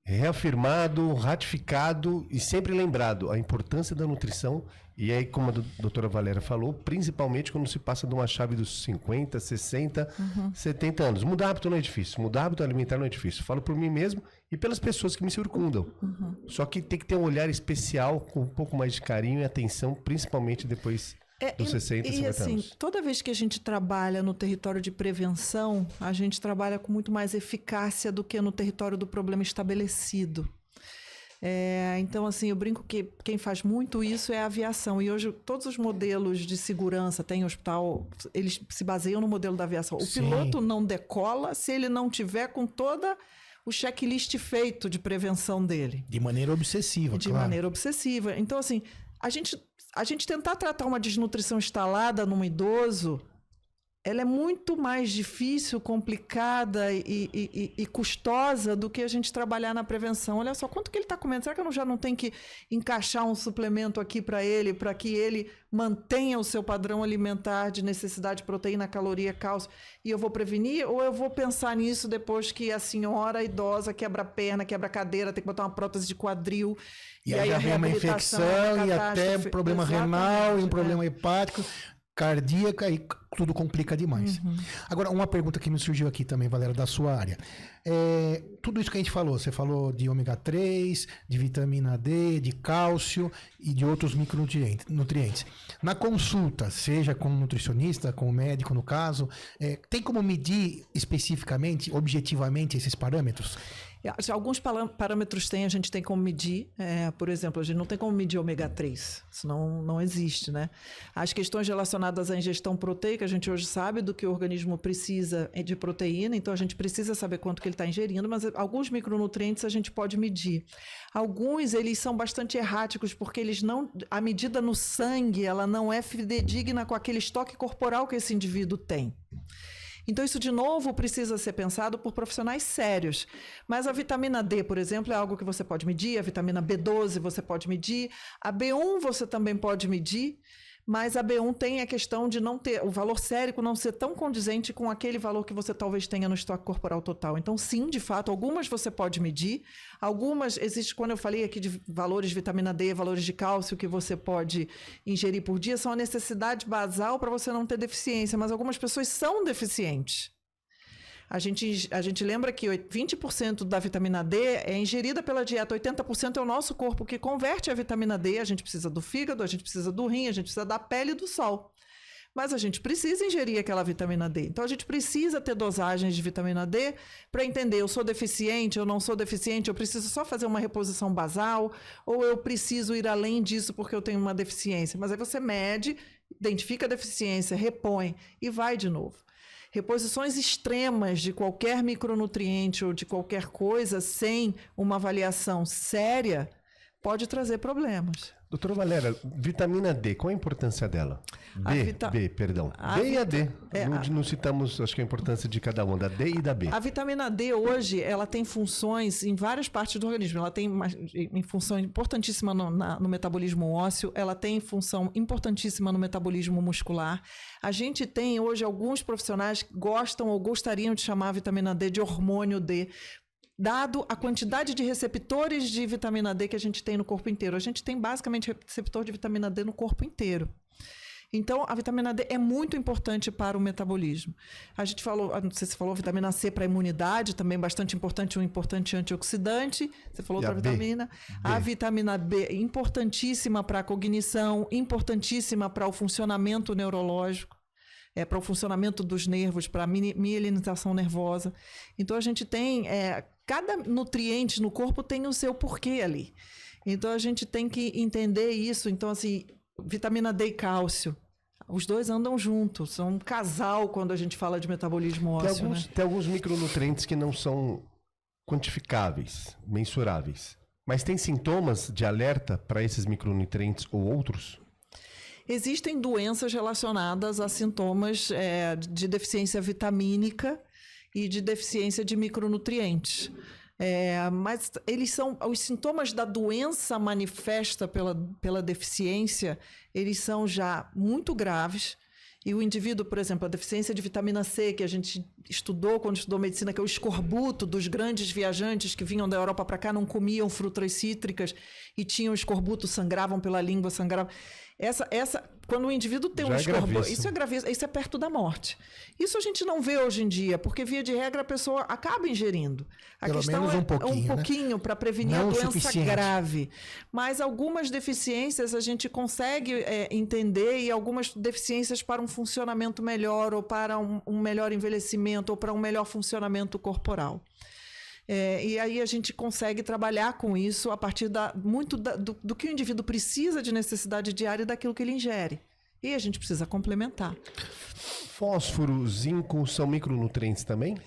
reafirmado, ratificado e sempre lembrado a importância da nutrição. E aí, como a doutora Valéria falou, principalmente quando se passa de uma chave dos 50, 60, 70 anos. Mudar hábito não é difícil, mudar hábito alimentar não é difícil. Falo por mim mesmo e pelas pessoas que me circundam. Só que tem que ter um olhar especial, com um pouco mais de carinho e atenção, principalmente depois dos 60, 50 assim, anos. Toda vez que a gente trabalha no território de prevenção, a gente trabalha com muito mais eficácia do que no território do problema estabelecido. Então, assim, eu brinco que quem faz muito isso é a aviação. E hoje todos os modelos de segurança, tem hospital, eles se baseiam no modelo da aviação. O piloto não decola se ele não tiver com toda o checklist feito de prevenção dele. De maneira obsessiva, De maneira obsessiva. Então, assim, a gente tentar tratar uma desnutrição instalada num idoso, ela é muito mais difícil, complicada e custosa do que a gente trabalhar na prevenção. Olha só, quanto que ele está comendo? Será que eu já não tenho que encaixar um suplemento aqui para que ele mantenha o seu padrão alimentar de necessidade de proteína, caloria, cálcio, e eu vou prevenir? Ou eu vou pensar nisso depois que a senhora idosa quebra a perna, quebra a cadeira, tem que botar uma prótese de quadril, e aí já vem uma infecção e até um problema renal e um problema hepático, cardíaca, e tudo complica demais. Agora, uma pergunta que me surgiu aqui também, Valéria, da sua área. Tudo isso que a gente falou, você falou de ômega 3, de vitamina D, de cálcio e de outros micronutrientes. Na consulta, seja com o nutricionista, com o médico no caso, tem como medir especificamente, objetivamente, esses parâmetros? Alguns parâmetros a gente tem como medir. Por exemplo, a gente não tem como medir ômega 3, senão não existe, né? As questões relacionadas à ingestão proteica, a gente hoje sabe do que o organismo precisa de proteína, então a gente precisa saber quanto que ele está ingerindo, mas alguns micronutrientes a gente pode medir. Alguns, eles são bastante erráticos, porque a medida no sangue, ela não é fidedigna com aquele estoque corporal que esse indivíduo tem. Então, isso, de novo, precisa ser pensado por profissionais sérios. Mas a vitamina D, por exemplo, é algo que você pode medir, a vitamina B12 você pode medir, a B1 você também pode medir, mas a B1 tem a questão de não ter, o valor sérico não ser tão condizente com aquele valor que você talvez tenha no estoque corporal total. Então, sim, de fato, algumas você pode medir, algumas, quando eu falei aqui de valores de vitamina D, valores de cálcio que você pode ingerir por dia, são a necessidade basal para você não ter deficiência, mas algumas pessoas são deficientes. A gente lembra que 20% da vitamina D é ingerida pela dieta, 80% é o nosso corpo que converte a vitamina D. A gente precisa do fígado, a gente precisa do rim, a gente precisa da pele e do sol. Mas a gente precisa ingerir aquela vitamina D. Então, a gente precisa ter dosagens de vitamina D para entender, eu sou deficiente, eu não sou deficiente, eu preciso só fazer uma reposição basal, ou eu preciso ir além disso porque eu tenho uma deficiência. Mas aí você mede, identifica a deficiência, repõe e vai de novo. Reposições extremas de qualquer micronutriente ou de qualquer coisa sem uma avaliação séria pode trazer problemas. Doutora Valéria, vitamina D, qual a importância dela? B, perdão. D e a D. Não citamos, acho que a importância de cada uma, da D e da B. A vitamina D hoje, ela tem funções em várias partes do organismo. Ela tem função importantíssima no metabolismo ósseo, ela tem função importantíssima no metabolismo muscular. A gente tem hoje alguns profissionais que gostam ou gostariam de chamar a vitamina D de hormônio D, dado a quantidade de receptores de vitamina D que a gente tem no corpo inteiro. A gente tem basicamente receptor de vitamina D no corpo inteiro. Então, a vitamina D é muito importante para o metabolismo. A gente falou, não sei se você falou, vitamina C para a imunidade, também bastante importante, um importante antioxidante. Você falou outra vitamina. A vitamina B, importantíssima para a cognição, importantíssima para o funcionamento neurológico. Para o funcionamento dos nervos, para a mielinização nervosa. Então, a gente tem... cada nutriente no corpo tem o seu porquê ali. Então, a gente tem que entender isso. Então, assim, vitamina D e cálcio, os dois andam juntos. São um casal quando a gente fala de metabolismo ósseo. Tem alguns micronutrientes que não são quantificáveis, mensuráveis. Mas tem sintomas de alerta para esses micronutrientes ou outros? Existem doenças relacionadas a sintomas de deficiência vitamínica e de deficiência de micronutrientes. Mas eles são os sintomas da doença manifesta pela deficiência, eles são já muito graves. E o indivíduo, por exemplo, a deficiência de vitamina C, que a gente estudou quando estudou medicina, que é o escorbuto dos grandes viajantes que vinham da Europa para cá, não comiam frutas cítricas e tinham escorbuto, sangravam pela língua, sangravam. Quando o indivíduo tem um escorbuto, isso é gravíssimo, isso é perto da morte. Isso a gente não vê hoje em dia, porque via de regra a pessoa acaba ingerindo. A Pelo questão menos é um pouquinho, né? Para prevenir não a doença suficiente. grave. Mas algumas deficiências a gente consegue entender, e algumas deficiências para um funcionamento melhor, ou para um melhor envelhecimento, ou para um melhor funcionamento corporal. E aí a gente consegue trabalhar com isso a partir do que o indivíduo precisa de necessidade diária e daquilo que ele ingere. E a gente precisa complementar. Fósforo, zinco são micronutrientes também?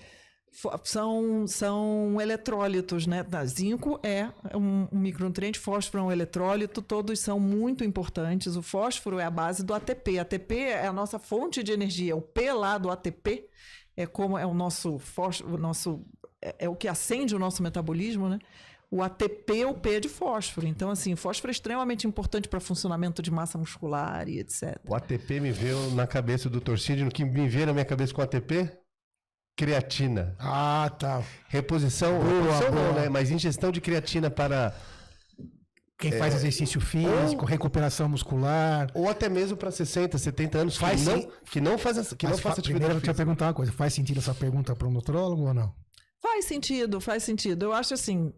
São eletrólitos, né? Zinco é um micronutriente, fósforo é um eletrólito, todos são muito importantes. O fósforo é a base do ATP. ATP é a nossa fonte de energia. O P lá do ATP é o nosso fósforo, é o que acende o nosso metabolismo, né? O ATP é o P de fósforo. Então, assim, fósforo é extremamente importante para funcionamento de massa muscular e etc. O ATP me veio na cabeça do Torcídio, que me veio na minha cabeça com ATP? Creatina. Ah, tá. Reposição não, né? Mas ingestão de creatina para... Quem faz exercício físico, recuperação muscular. Ou até mesmo para 60, 70 anos, que não faz atividade primeiro eu física. te perguntar uma coisa. Faz sentido essa pergunta para um nutrólogo ou não? Faz sentido. Eu acho assim,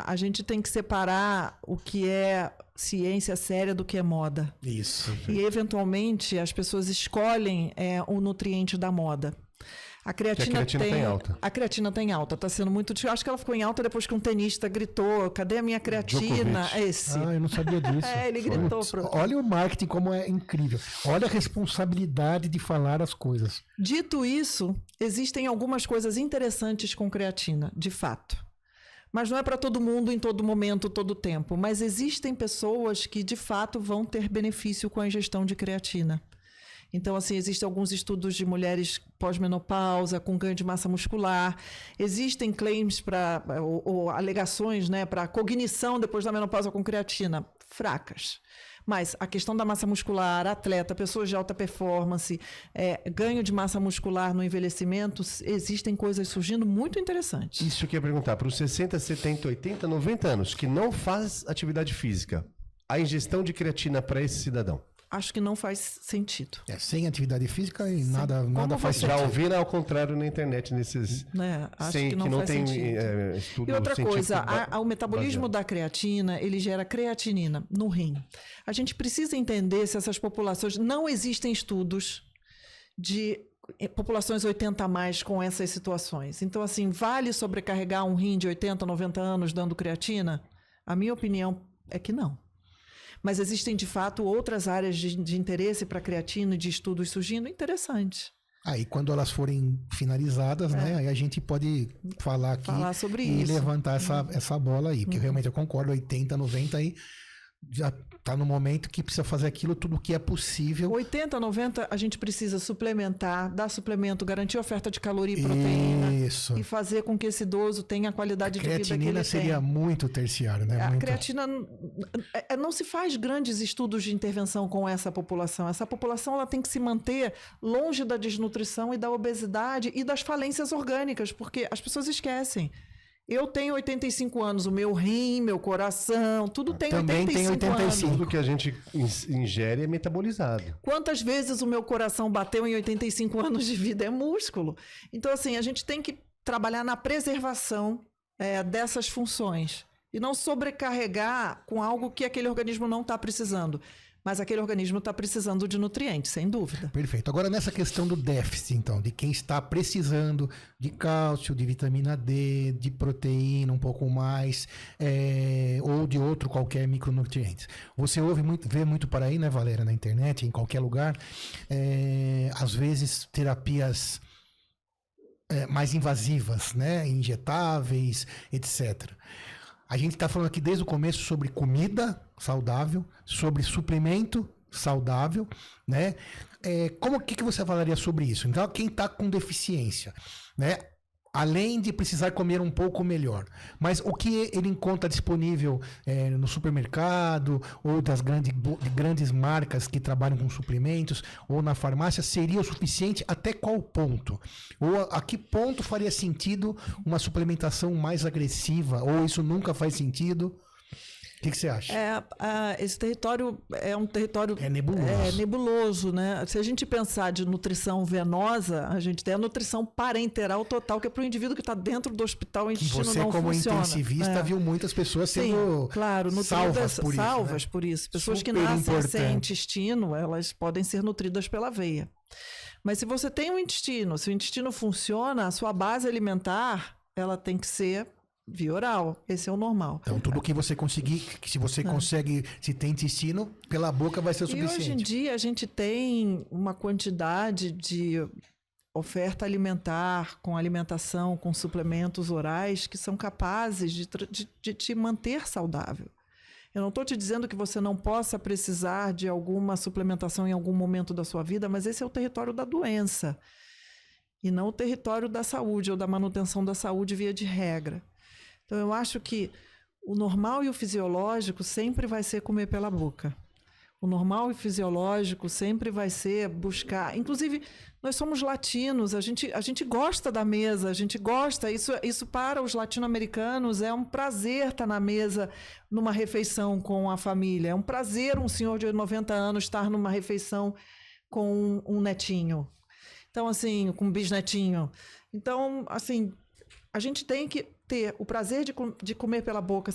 a gente tem que separar o que é ciência séria do que é moda. Isso. E, eventualmente, as pessoas escolhem o nutriente da moda. A creatina tá em alta. A creatina está em alta, está sendo muito... Eu acho que ela ficou em alta depois que um tenista gritou, cadê a minha creatina? Djokovic. Eu não sabia disso. Ele gritou. Olha o marketing como é incrível. Olha a responsabilidade de falar as coisas. Dito isso, existem algumas coisas interessantes com creatina, de fato. Mas não é para todo mundo, em todo momento, todo tempo. Mas existem pessoas que, de fato, vão ter benefício com a ingestão de creatina. Então, assim, existem alguns estudos de mulheres pós-menopausa, com ganho de massa muscular. Existem claims ou alegações, né, para cognição depois da menopausa com creatina, fracas. Mas a questão da massa muscular, atleta, pessoas de alta performance, ganho de massa muscular no envelhecimento, existem coisas surgindo muito interessantes. Isso que eu ia perguntar, para os 60, 70, 80, 90 anos, que não faz atividade física, a ingestão de creatina para esse cidadão? acho que não faz sentido. Sem atividade física e nada faz Já sentido. ouviram ao contrário na internet, nesses... Né? Acho sem, que não faz tem sentido. estudo E outra coisa, científico o metabolismo baseado. da creatina, ele gera creatinina no rim. A gente precisa entender se essas populações... Não existem estudos de populações 80 a mais com essas situações. Então, assim, vale sobrecarregar um rim de 80, 90 anos dando creatina? A minha opinião é que não. Mas existem, de fato, outras áreas de interesse para a creatina e de estudos surgindo interessantes. Aí, quando elas forem finalizadas, né? Aí a gente pode falar aqui Sobre e isso. levantar essa bola aí. Porque realmente eu concordo, 80, 90 aí já tá no momento que precisa fazer aquilo, tudo que é possível. 80, 90, a gente precisa suplementar, dar suplemento, garantir oferta de caloria e proteína. Isso. E fazer com que esse idoso tenha a qualidade de vida que ele tem. Creatinina seria muito terciário, né? A Muito... creatina, não se faz grandes estudos de intervenção com essa população. Essa população ela tem que se manter longe da desnutrição e da obesidade e das falências orgânicas, porque as pessoas esquecem. Eu tenho 85 anos, o meu rim, meu coração, tudo tem Também 85 tem 85. anos. Tudo que a gente ingere é metabolizado. Quantas vezes o meu coração bateu em 85 anos de vida? É músculo. Então, assim, a gente tem que trabalhar na preservação dessas funções e não sobrecarregar com algo que aquele organismo não está precisando. Mas aquele organismo está precisando de nutrientes, sem dúvida. Perfeito. Agora, nessa questão do déficit, então, de quem está precisando de cálcio, de vitamina D, de proteína um pouco mais, ou de outro qualquer micronutrientes. Você vê muito por aí, né, Valéria, na internet, em qualquer lugar, às vezes terapias mais invasivas, né, injetáveis, etc. A gente está falando aqui desde o começo sobre comida saudável, sobre suplemento saudável, né? Como que você falaria sobre isso? Então, quem está com deficiência, né? Além de precisar comer um pouco melhor, mas o que ele encontra disponível no supermercado ou das grandes marcas que trabalham com suplementos ou na farmácia seria o suficiente até qual ponto? Ou a que ponto faria sentido uma suplementação mais agressiva? Ou isso nunca faz sentido? O que você acha? Esse território é um território nebuloso. Nebuloso, né? Se a gente pensar de nutrição venosa, a gente tem a nutrição parenteral total, que é para o indivíduo que está dentro do hospital, o intestino Você, não como funciona. intensivista, viu muitas pessoas sendo salvas por isso. Salvas por isso. Pessoas Super que nascem importante. sem intestino, elas podem ser nutridas pela veia. Mas se você tem um intestino, se o intestino funciona, a sua base alimentar, ela tem que ser via oral. Esse é o normal. Então, tudo que você conseguir, que se você consegue, se tem intestino, pela boca vai ser o suficiente. E hoje em dia a gente tem uma quantidade de oferta alimentar, com alimentação, com suplementos orais, que são capazes de te manter saudável. Eu não estou te dizendo que você não possa precisar de alguma suplementação em algum momento da sua vida, mas esse é o território da doença e não o território da saúde ou da manutenção da saúde via de regra. Então, eu acho que o normal e o fisiológico sempre vai ser comer pela boca. O normal e fisiológico sempre vai ser buscar... Inclusive, nós somos latinos, a gente gosta da mesa, a gente gosta... Isso para os latino-americanos é um prazer estar na mesa numa refeição com a família. É um prazer um senhor de 90 anos estar numa refeição com um netinho. Então, assim, com um bisnetinho. Então, assim, a gente tem que ter o prazer de comer pela boca,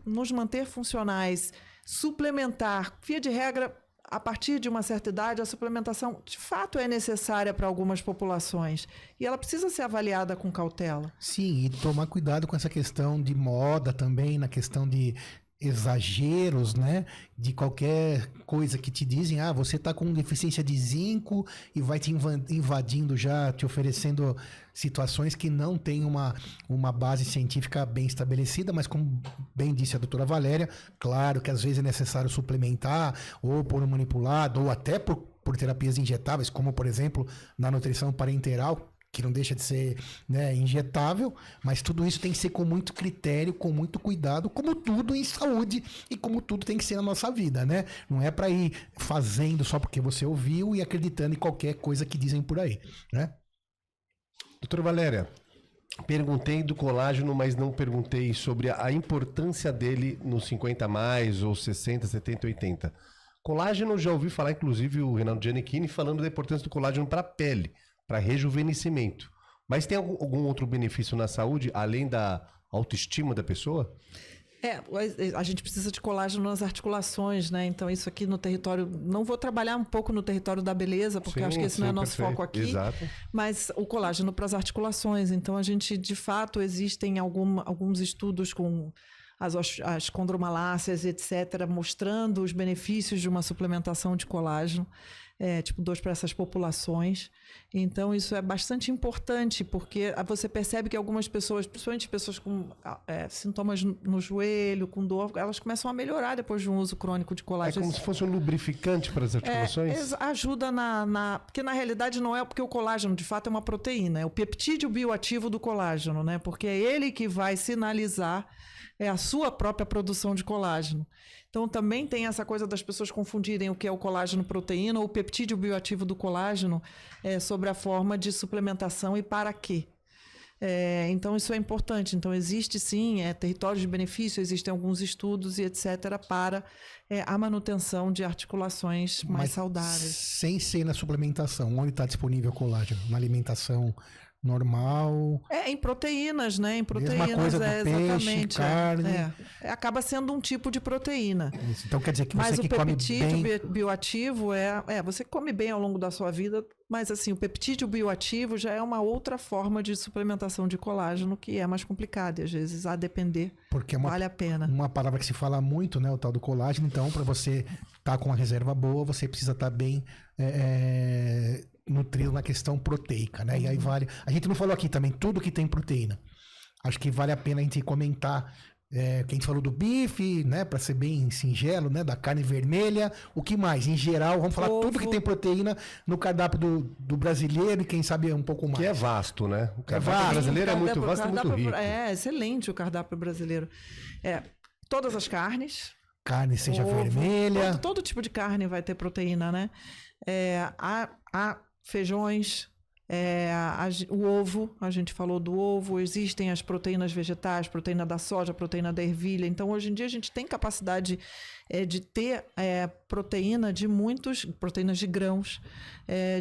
nos manter funcionais, suplementar. Via de regra, a partir de uma certa idade, a suplementação de fato é necessária para algumas populações. E ela precisa ser avaliada com cautela. Sim, e tomar cuidado com essa questão de moda também, na questão de exageros, né? De qualquer coisa que te dizem, você tá com deficiência de zinco e vai te invadindo já, te oferecendo situações que não tem uma base científica bem estabelecida, mas como bem disse a doutora Valéria, claro que às vezes é necessário suplementar, ou por um manipulado, ou até por terapias injetáveis, como por exemplo, na nutrição parenteral, que não deixa de ser, né, injetável, mas tudo isso tem que ser com muito critério, com muito cuidado, como tudo em saúde e como tudo tem que ser na nossa vida, né? Não é para ir fazendo só porque você ouviu e acreditando em qualquer coisa que dizem por aí, né? Doutora Valéria, perguntei do colágeno, mas não perguntei sobre a importância dele nos 50 mais ou 60, 70, 80. Colágeno, já ouvi falar, inclusive, o Reinaldo Giannichini falando da importância do colágeno para a pele, para rejuvenescimento. Mas tem algum outro benefício na saúde, além da autoestima da pessoa? A gente precisa de colágeno nas articulações, né? Então, isso aqui no território... Não vou trabalhar um pouco no território da beleza, porque Sim, acho que esse não é nosso perfeito. foco aqui. Exato. Mas o colágeno para as articulações. Então, a gente, de fato, existem alguns estudos com as condromalácias, etc., mostrando os benefícios de uma suplementação de colágeno, tipo 2 para essas populações. Então, isso é bastante importante, porque você percebe que algumas pessoas, principalmente pessoas com sintomas no joelho, com dor, elas começam a melhorar depois de um uso crônico de É colágeno. como se fosse um lubrificante para as articulações? Ajuda porque na realidade não é porque o colágeno de fato é uma proteína, é o peptídeo bioativo do colágeno, né? Porque é ele que vai sinalizar a sua própria produção de colágeno. Então também tem essa coisa das pessoas confundirem o que é o colágeno proteína ou o peptídeo bioativo do colágeno sobre a forma de suplementação e para quê. Então isso é importante. Então existe sim território de benefício, existem alguns estudos e etc. para a manutenção de articulações mais saudáveis. Sem ser na suplementação, onde está disponível o colágeno? Na alimentação normal? Em proteínas, né? Em proteínas, mesma coisa do exatamente. peixe, carne. Acaba sendo um tipo de proteína. Isso. Então quer dizer que Mas você o que come peptídeo bem... bioativo você come bem ao longo da sua vida, mas assim, o peptídeo bioativo já é uma outra forma de suplementação de colágeno que é mais complicada e às vezes, a depender, Porque vale a pena. Uma palavra que se fala muito, né? O tal do colágeno. Então, para você estar com uma reserva boa, você precisa estar bem nutrido na questão proteica, né? E aí vale... A gente não falou aqui também tudo que tem proteína. Acho que vale a pena a gente comentar... que a gente falou do bife, né? Para ser bem singelo, né? Da carne vermelha. O que mais? Em geral, vamos falar tudo que tem proteína no cardápio do brasileiro e quem sabe um pouco mais. Que é vasto, né? O cardápio vasto. brasileiro é muito vasto e muito cardápio- rico. É excelente o cardápio brasileiro. Todas as carnes. Carne seja Ovo, vermelha. Todo tipo de carne vai ter proteína, né? Há feijões, o ovo, a gente falou do ovo, existem as proteínas vegetais, proteína da soja, proteína da ervilha. Então, hoje em dia, a gente tem capacidade de ter proteínas de grãos,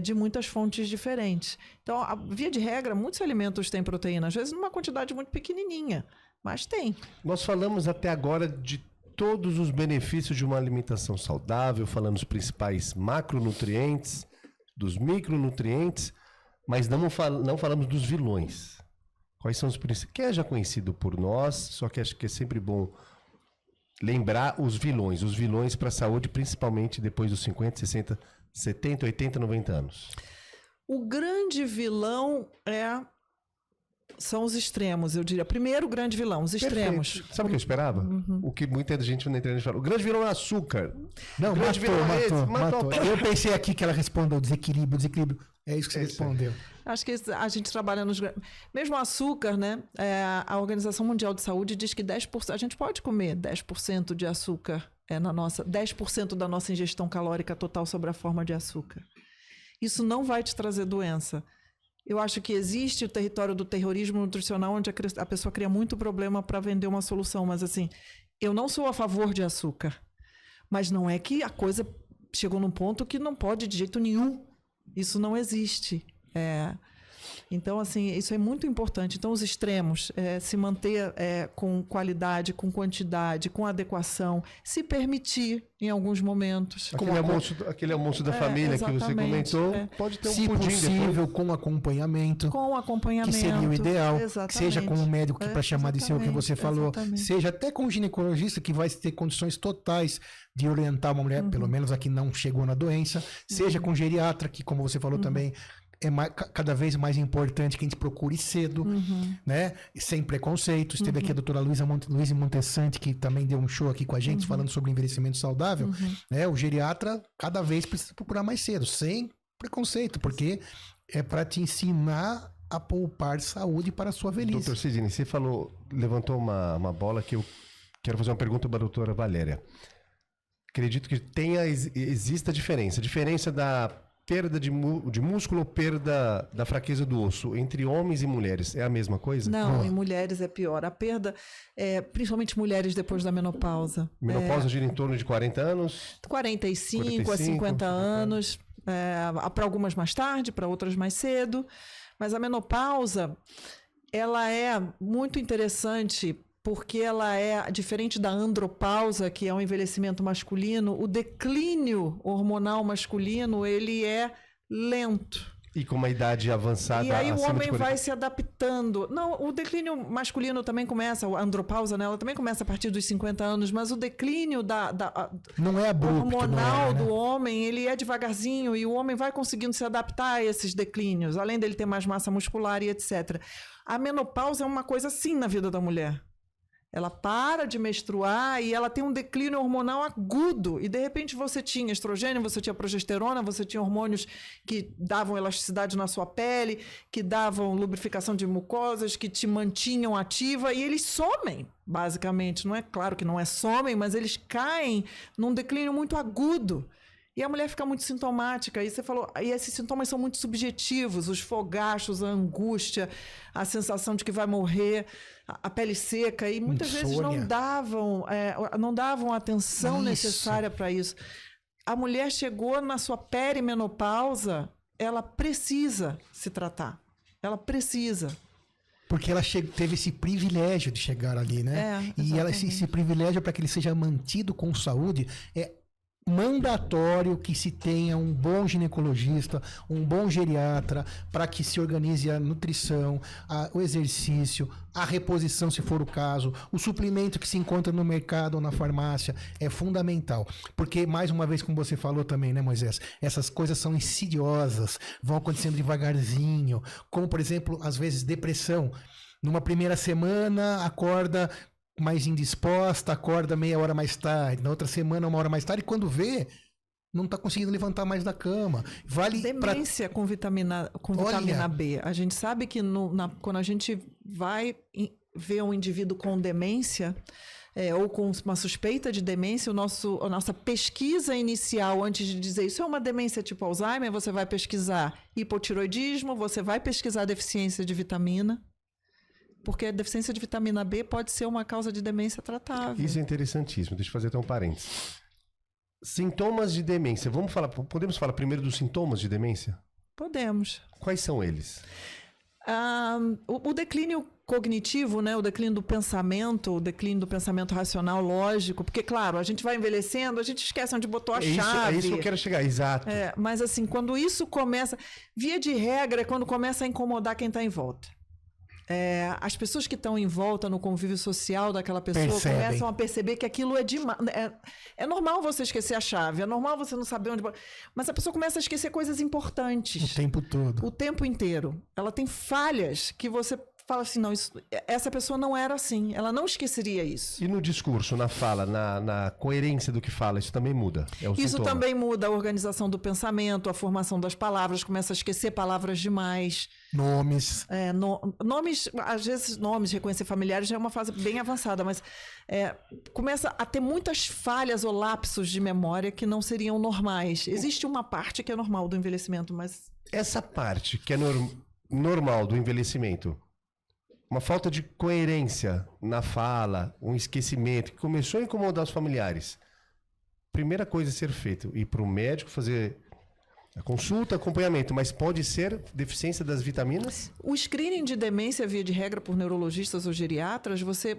de muitas fontes diferentes. Então, via de regra, muitos alimentos têm proteína, às vezes numa quantidade muito pequenininha, mas tem. Nós falamos até agora de todos os benefícios de uma alimentação saudável, falando os principais macronutrientes, dos micronutrientes, mas não falamos dos vilões. Quais são os principais? Que é já conhecido por nós, só que acho que é sempre bom lembrar os vilões para a saúde, principalmente depois dos 50, 60, 70, 80, 90 anos. O grande vilão são os extremos, eu diria. Primeiro grande vilão, os extremos. Perfeito. Sabe o que eu esperava? O que muita gente na internet fala. O grande vilão é o açúcar. Não, grande vilão é esse. matou. Eu pensei aqui que ela respondeu desequilíbrio. É isso que você respondeu. Acho que a gente trabalha nos... Mesmo o açúcar, né? A Organização Mundial de Saúde diz que 10%... A gente pode comer 10% de açúcar 10% da nossa ingestão calórica total sobre a forma de açúcar. Isso não vai te trazer doença. Eu acho que existe o território do terrorismo nutricional onde a pessoa cria muito problema para vender uma solução. Mas assim, eu não sou a favor de açúcar. Mas não é que a coisa chegou num ponto que não pode de jeito nenhum. Isso não existe. Então, assim, isso é muito importante. Então, os extremos, se manter com qualidade, com quantidade, com adequação, se permitir em alguns momentos. Aquele almoço da família que você comentou, pode ter um se pudim possível, depois. com acompanhamento. Com acompanhamento. Que seria o ideal. Exatamente. Seja com o médico que para chamar de seu que você falou, exatamente. seja até com o ginecologista que vai ter condições totais de orientar uma mulher, pelo menos a que não chegou na doença, seja com o geriatra, que como você falou também, cada vez mais importante que a gente procure cedo, né? Sem preconceito. Esteve aqui a doutora Luísa Montessante, que também deu um show aqui com a gente, falando sobre envelhecimento saudável. Né? O geriatra, cada vez precisa procurar mais cedo, sem preconceito, porque é para te ensinar a poupar saúde para a sua velhice. Doutor Sidney, você levantou uma bola que eu quero fazer uma pergunta para a doutora Valéria. Acredito que exista diferença. A diferença da perda de músculo ou perda da fraqueza do osso entre homens e mulheres é a mesma coisa? Não, em mulheres é pior. A perda, principalmente mulheres depois da menopausa. Menopausa gira em torno de 40 anos? 45 a 50 anos. Para algumas mais tarde, para outras mais cedo. Mas a menopausa, ela é muito interessante porque ela é diferente da andropausa, que é um envelhecimento masculino. O declínio hormonal masculino, ele é lento. E com uma idade avançada. E aí o acima de homem 40. vai se adaptando. Não, o declínio masculino também começa, a andropausa, né, ela também começa a partir dos 50 anos, mas o declínio não é abrupto, hormonal né? do homem, ele é devagarzinho e o homem vai conseguindo se adaptar a esses declínios, além dele ter mais massa muscular e etc. A menopausa é uma coisa assim na vida da mulher. Ela para de menstruar e ela tem um declínio hormonal agudo. E, de repente, você tinha estrogênio, você tinha progesterona, você tinha hormônios que davam elasticidade na sua pele, que davam lubrificação de mucosas, que te mantinham ativa. E eles somem, basicamente. Não é claro que não é somem, mas eles caem num declínio muito agudo. E a mulher fica muito sintomática. E você falou, e esses sintomas são muito subjetivos, os fogachos, a angústia, a sensação de que vai morrer, a pele seca. E muitas vezes não davam a atenção necessária para isso. A mulher chegou na sua perimenopausa, ela precisa se tratar. Ela precisa. Porque ela teve esse privilégio de chegar ali, né? E esse privilégio, para que ele seja mantido com saúde, é mandatório que se tenha um bom ginecologista, um bom geriatra, para que se organize a nutrição, o exercício, a reposição, se for o caso, o suplemento que se encontra no mercado ou na farmácia é fundamental. Porque, mais uma vez, como você falou também, né, Moisés? Essas coisas são insidiosas, vão acontecendo devagarzinho, como, por exemplo, às vezes, depressão. Numa primeira semana, acorda mais indisposta, acorda meia hora mais tarde, na outra semana, uma hora mais tarde, e quando vê, não está conseguindo levantar mais da cama. Demência com vitamina B. A gente sabe que quando a gente vai ver um indivíduo com demência, ou com uma suspeita de demência, a nossa pesquisa inicial, antes de dizer isso é uma demência tipo Alzheimer, você vai pesquisar hipotiroidismo, você vai pesquisar deficiência de vitamina, porque a deficiência de vitamina B pode ser uma causa de demência tratável. Isso é interessantíssimo. Deixa eu fazer até um parênteses. Sintomas de demência. Podemos falar primeiro dos sintomas de demência? Podemos. Quais são eles? O declínio cognitivo, né? O declínio do pensamento racional, lógico, porque, claro, a gente vai envelhecendo, a gente esquece onde botou a chave. É isso que eu quero chegar, exato. Mas, assim, quando isso começa... Via de regra é quando começa a incomodar quem está em volta. As pessoas que estão em volta no convívio social daquela pessoa começam a perceber que aquilo é demais. É normal você esquecer a chave, é normal você não saber onde... Mas a pessoa começa a esquecer coisas importantes. O tempo todo. O tempo inteiro. Ela tem falhas que você fala assim, não, essa pessoa não era assim, ela não esqueceria isso. E no discurso, na fala, na coerência do que fala, isso também muda? Isso também muda a organização do pensamento, a formação das palavras, começa a esquecer palavras demais. Nomes. Nomes, às vezes reconhecer familiares já é uma fase bem avançada, mas começa a ter muitas falhas ou lapsos de memória que não seriam normais. Existe uma parte que é normal do envelhecimento, mas... Essa parte que é normal do envelhecimento, uma falta de coerência na fala, um esquecimento, que começou a incomodar os familiares. Primeira coisa a ser feita, ir para o médico fazer a consulta, acompanhamento, mas pode ser deficiência das vitaminas? O screening de demência, via de regra, por neurologistas ou geriatras, você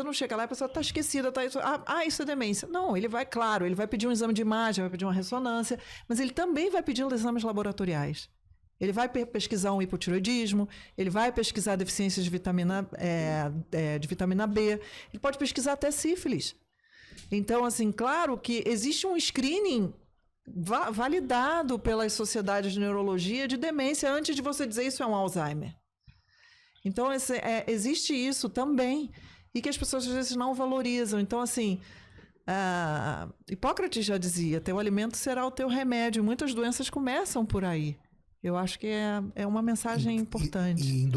não chega lá e a pessoa está esquecida, isso é demência. Não, ele vai pedir um exame de imagem, vai pedir uma ressonância, mas ele também vai pedir exames laboratoriais. Ele vai pesquisar um hipotiroidismo, ele vai pesquisar deficiências de vitamina B, ele pode pesquisar até sífilis. Então, assim, claro que existe um screening validado pelas sociedades de neurologia de demência antes de você dizer isso é um Alzheimer. Então, existe isso também, e que as pessoas às vezes não valorizam. Então, assim, Hipócrates já dizia, teu alimento será o teu remédio. Muitas doenças começam por aí. Eu acho que é uma mensagem importante. E em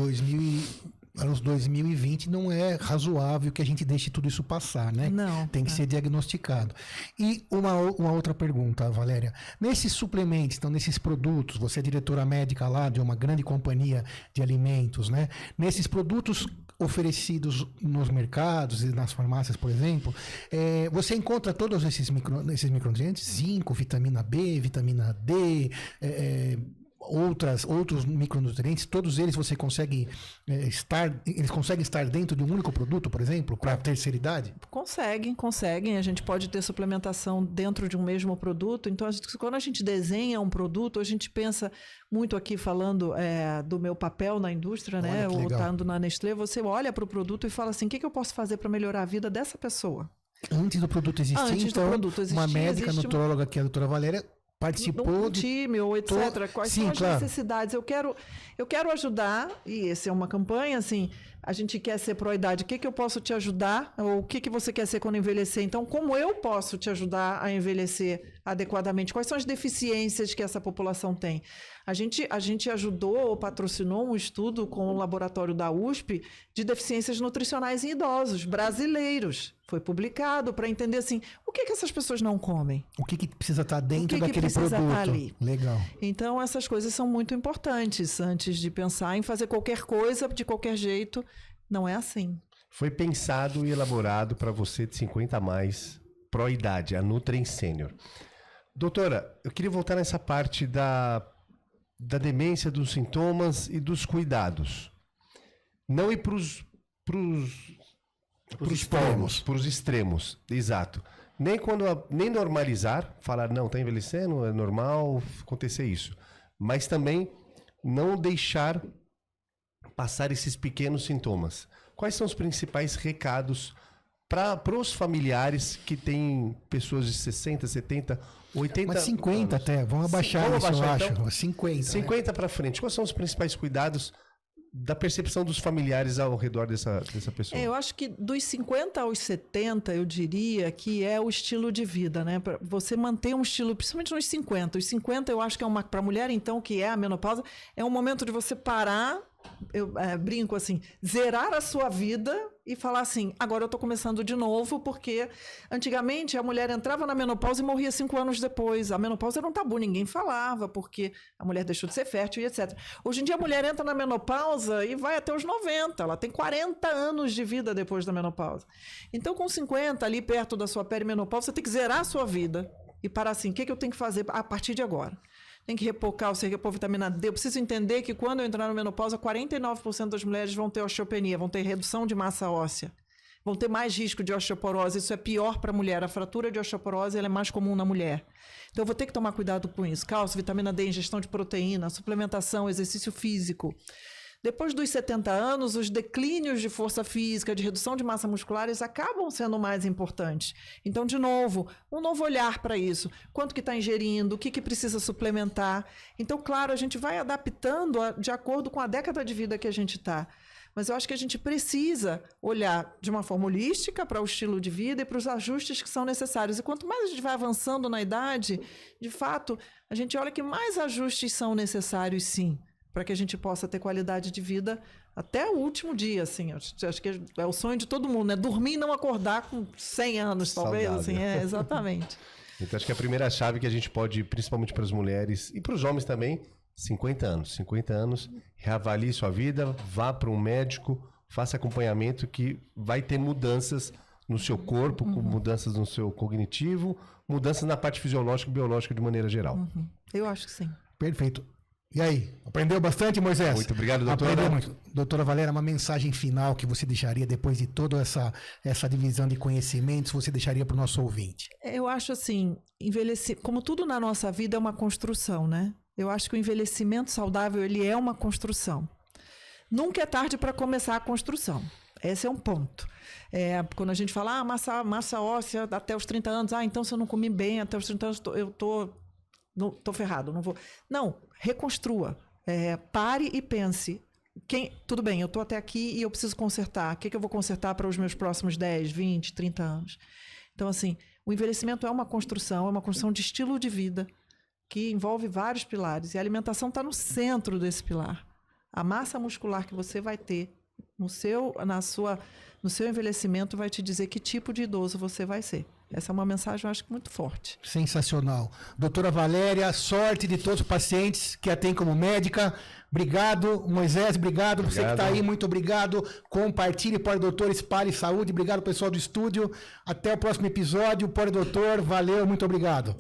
anos 2020 não é razoável que a gente deixe tudo isso passar, né? Não. Tem que ser diagnosticado. E uma outra pergunta, Valéria. Nesses suplementos, então, nesses produtos, você é diretora médica lá de uma grande companhia de alimentos, né? Nesses produtos oferecidos nos mercados e nas farmácias, por exemplo, você encontra todos esses micronutrientes? Zinco, vitamina B, vitamina D, outros micronutrientes, todos eles você consegue eles conseguem estar dentro de um único produto, por exemplo, para a terceira idade? Conseguem. A gente pode ter suplementação dentro de um mesmo produto. Então, quando a gente desenha um produto, a gente pensa muito aqui falando do meu papel na indústria, né? Ou estando na Nestlé, você olha para o produto e fala assim, o que eu posso fazer para melhorar a vida dessa pessoa? Antes do produto existir, então, uma médica nutróloga, que é a doutora Valéria, participou de time ou etc. Quais são as necessidades? Eu quero ajudar, e essa é uma campanha, assim, a gente quer ser pró-idade, o que eu posso te ajudar? Ou o que você quer ser quando envelhecer? Então, como eu posso te ajudar a envelhecer adequadamente? Quais são as deficiências que essa população tem? A gente ajudou ou patrocinou um estudo com o laboratório da USP de deficiências nutricionais em idosos brasileiros. Foi publicado para entender assim, o que essas pessoas não comem? O que precisa estar dentro daquele produto? Estar ali? Legal. Então, essas coisas são muito importantes antes de pensar em fazer qualquer coisa de qualquer jeito. Não é assim. Foi pensado e elaborado para você de 50 a mais, pró-idade, a Nutrem Sênior. Doutora, eu queria voltar nessa parte da demência, dos sintomas e dos cuidados. Não ir para os extremos, exato. Nem normalizar, falar, não, está envelhecendo, é normal acontecer isso. Mas também não deixar passar esses pequenos sintomas. Quais são os principais recados para os familiares que têm pessoas de 60, 70, 80 Mas 50 anos. Até, vamos abaixar isso, eu acho. Então, 50 para frente. Quais são os principais cuidados da percepção dos familiares ao redor dessa pessoa? Eu acho que dos 50 aos 70, eu diria que é o estilo de vida, né? Pra você manter um estilo, principalmente nos 50. Os 50 eu acho que para a mulher, então, que é a menopausa, é um momento de você parar, eu brinco assim, zerar a sua vida e falar assim, agora eu estou começando de novo, porque antigamente a mulher entrava na menopausa e morria 5 anos depois. A menopausa era um tabu, ninguém falava, porque a mulher deixou de ser fértil e etc. Hoje em dia a mulher entra na menopausa e vai até os 90, ela tem 40 anos de vida depois da menopausa. Então com 50, ali perto da sua perimenopausa, você tem que zerar a sua vida e parar assim, o que eu tenho que fazer a partir de agora? Tem que repor cálcio, repor vitamina D. Eu preciso entender que quando eu entrar na menopausa, 49% das mulheres vão ter osteopenia, vão ter redução de massa óssea, vão ter mais risco de osteoporose. Isso é pior para a mulher. A fratura de osteoporose ela é mais comum na mulher. Então eu vou ter que tomar cuidado com isso. Cálcio, vitamina D, ingestão de proteína, suplementação, exercício físico. Depois dos 70 anos, os declínios de força física, de redução de massa muscular, eles acabam sendo mais importantes. Então, de novo, um novo olhar para isso. Quanto que está ingerindo, o que precisa suplementar. Então, claro, a gente vai adaptando de acordo com a década de vida que a gente está. Mas eu acho que a gente precisa olhar de uma forma holística para o estilo de vida e para os ajustes que são necessários. E quanto mais a gente vai avançando na idade, de fato, a gente olha que mais ajustes são necessários, sim, para que a gente possa ter qualidade de vida até o último dia, assim. Acho que é o sonho de todo mundo, né? Dormir e não acordar com 100 anos, talvez. Saudável. Assim, exatamente. Então, acho que a primeira chave que a gente pode, principalmente para as mulheres e para os homens também, 50 anos. 50 anos, reavalie sua vida, vá para um médico, faça acompanhamento que vai ter mudanças no seu corpo, mudanças no seu cognitivo, mudanças na parte fisiológica e biológica de maneira geral. Eu acho que sim. Perfeito. E aí, aprendeu bastante, Moisés? Muito obrigado, doutora. Aprendeu muito. Doutora Valéria, uma mensagem final que você deixaria depois de toda essa divisão de conhecimentos, você deixaria para o nosso ouvinte? Eu acho assim, envelhecer, como tudo na nossa vida é uma construção, né? Eu acho que o envelhecimento saudável, ele é uma construção. Nunca é tarde para começar a construção. Esse é um ponto. Quando a gente fala, massa óssea até os 30 anos, então se eu não comi bem até os 30 anos, eu tô ferrado, não vou. Não, reconstrua. Pare e pense. Tudo bem, eu estou até aqui e eu preciso consertar. O que eu vou consertar para os meus próximos 10, 20, 30 anos? Então, assim, o envelhecimento é uma construção de estilo de vida que envolve vários pilares. E a alimentação está no centro desse pilar. A massa muscular que você vai ter no seu envelhecimento vai te dizer que tipo de idoso você vai ser. Essa é uma mensagem, eu acho, muito forte. Sensacional. Doutora Valéria, sorte de todos os pacientes que a tem como médica. Obrigado, Moisés, obrigado. Você que está aí, muito obrigado. Compartilhe, Pode Doutor, espalhe saúde. Obrigado, pessoal do estúdio. Até o próximo episódio. Pode Doutor, valeu, muito obrigado.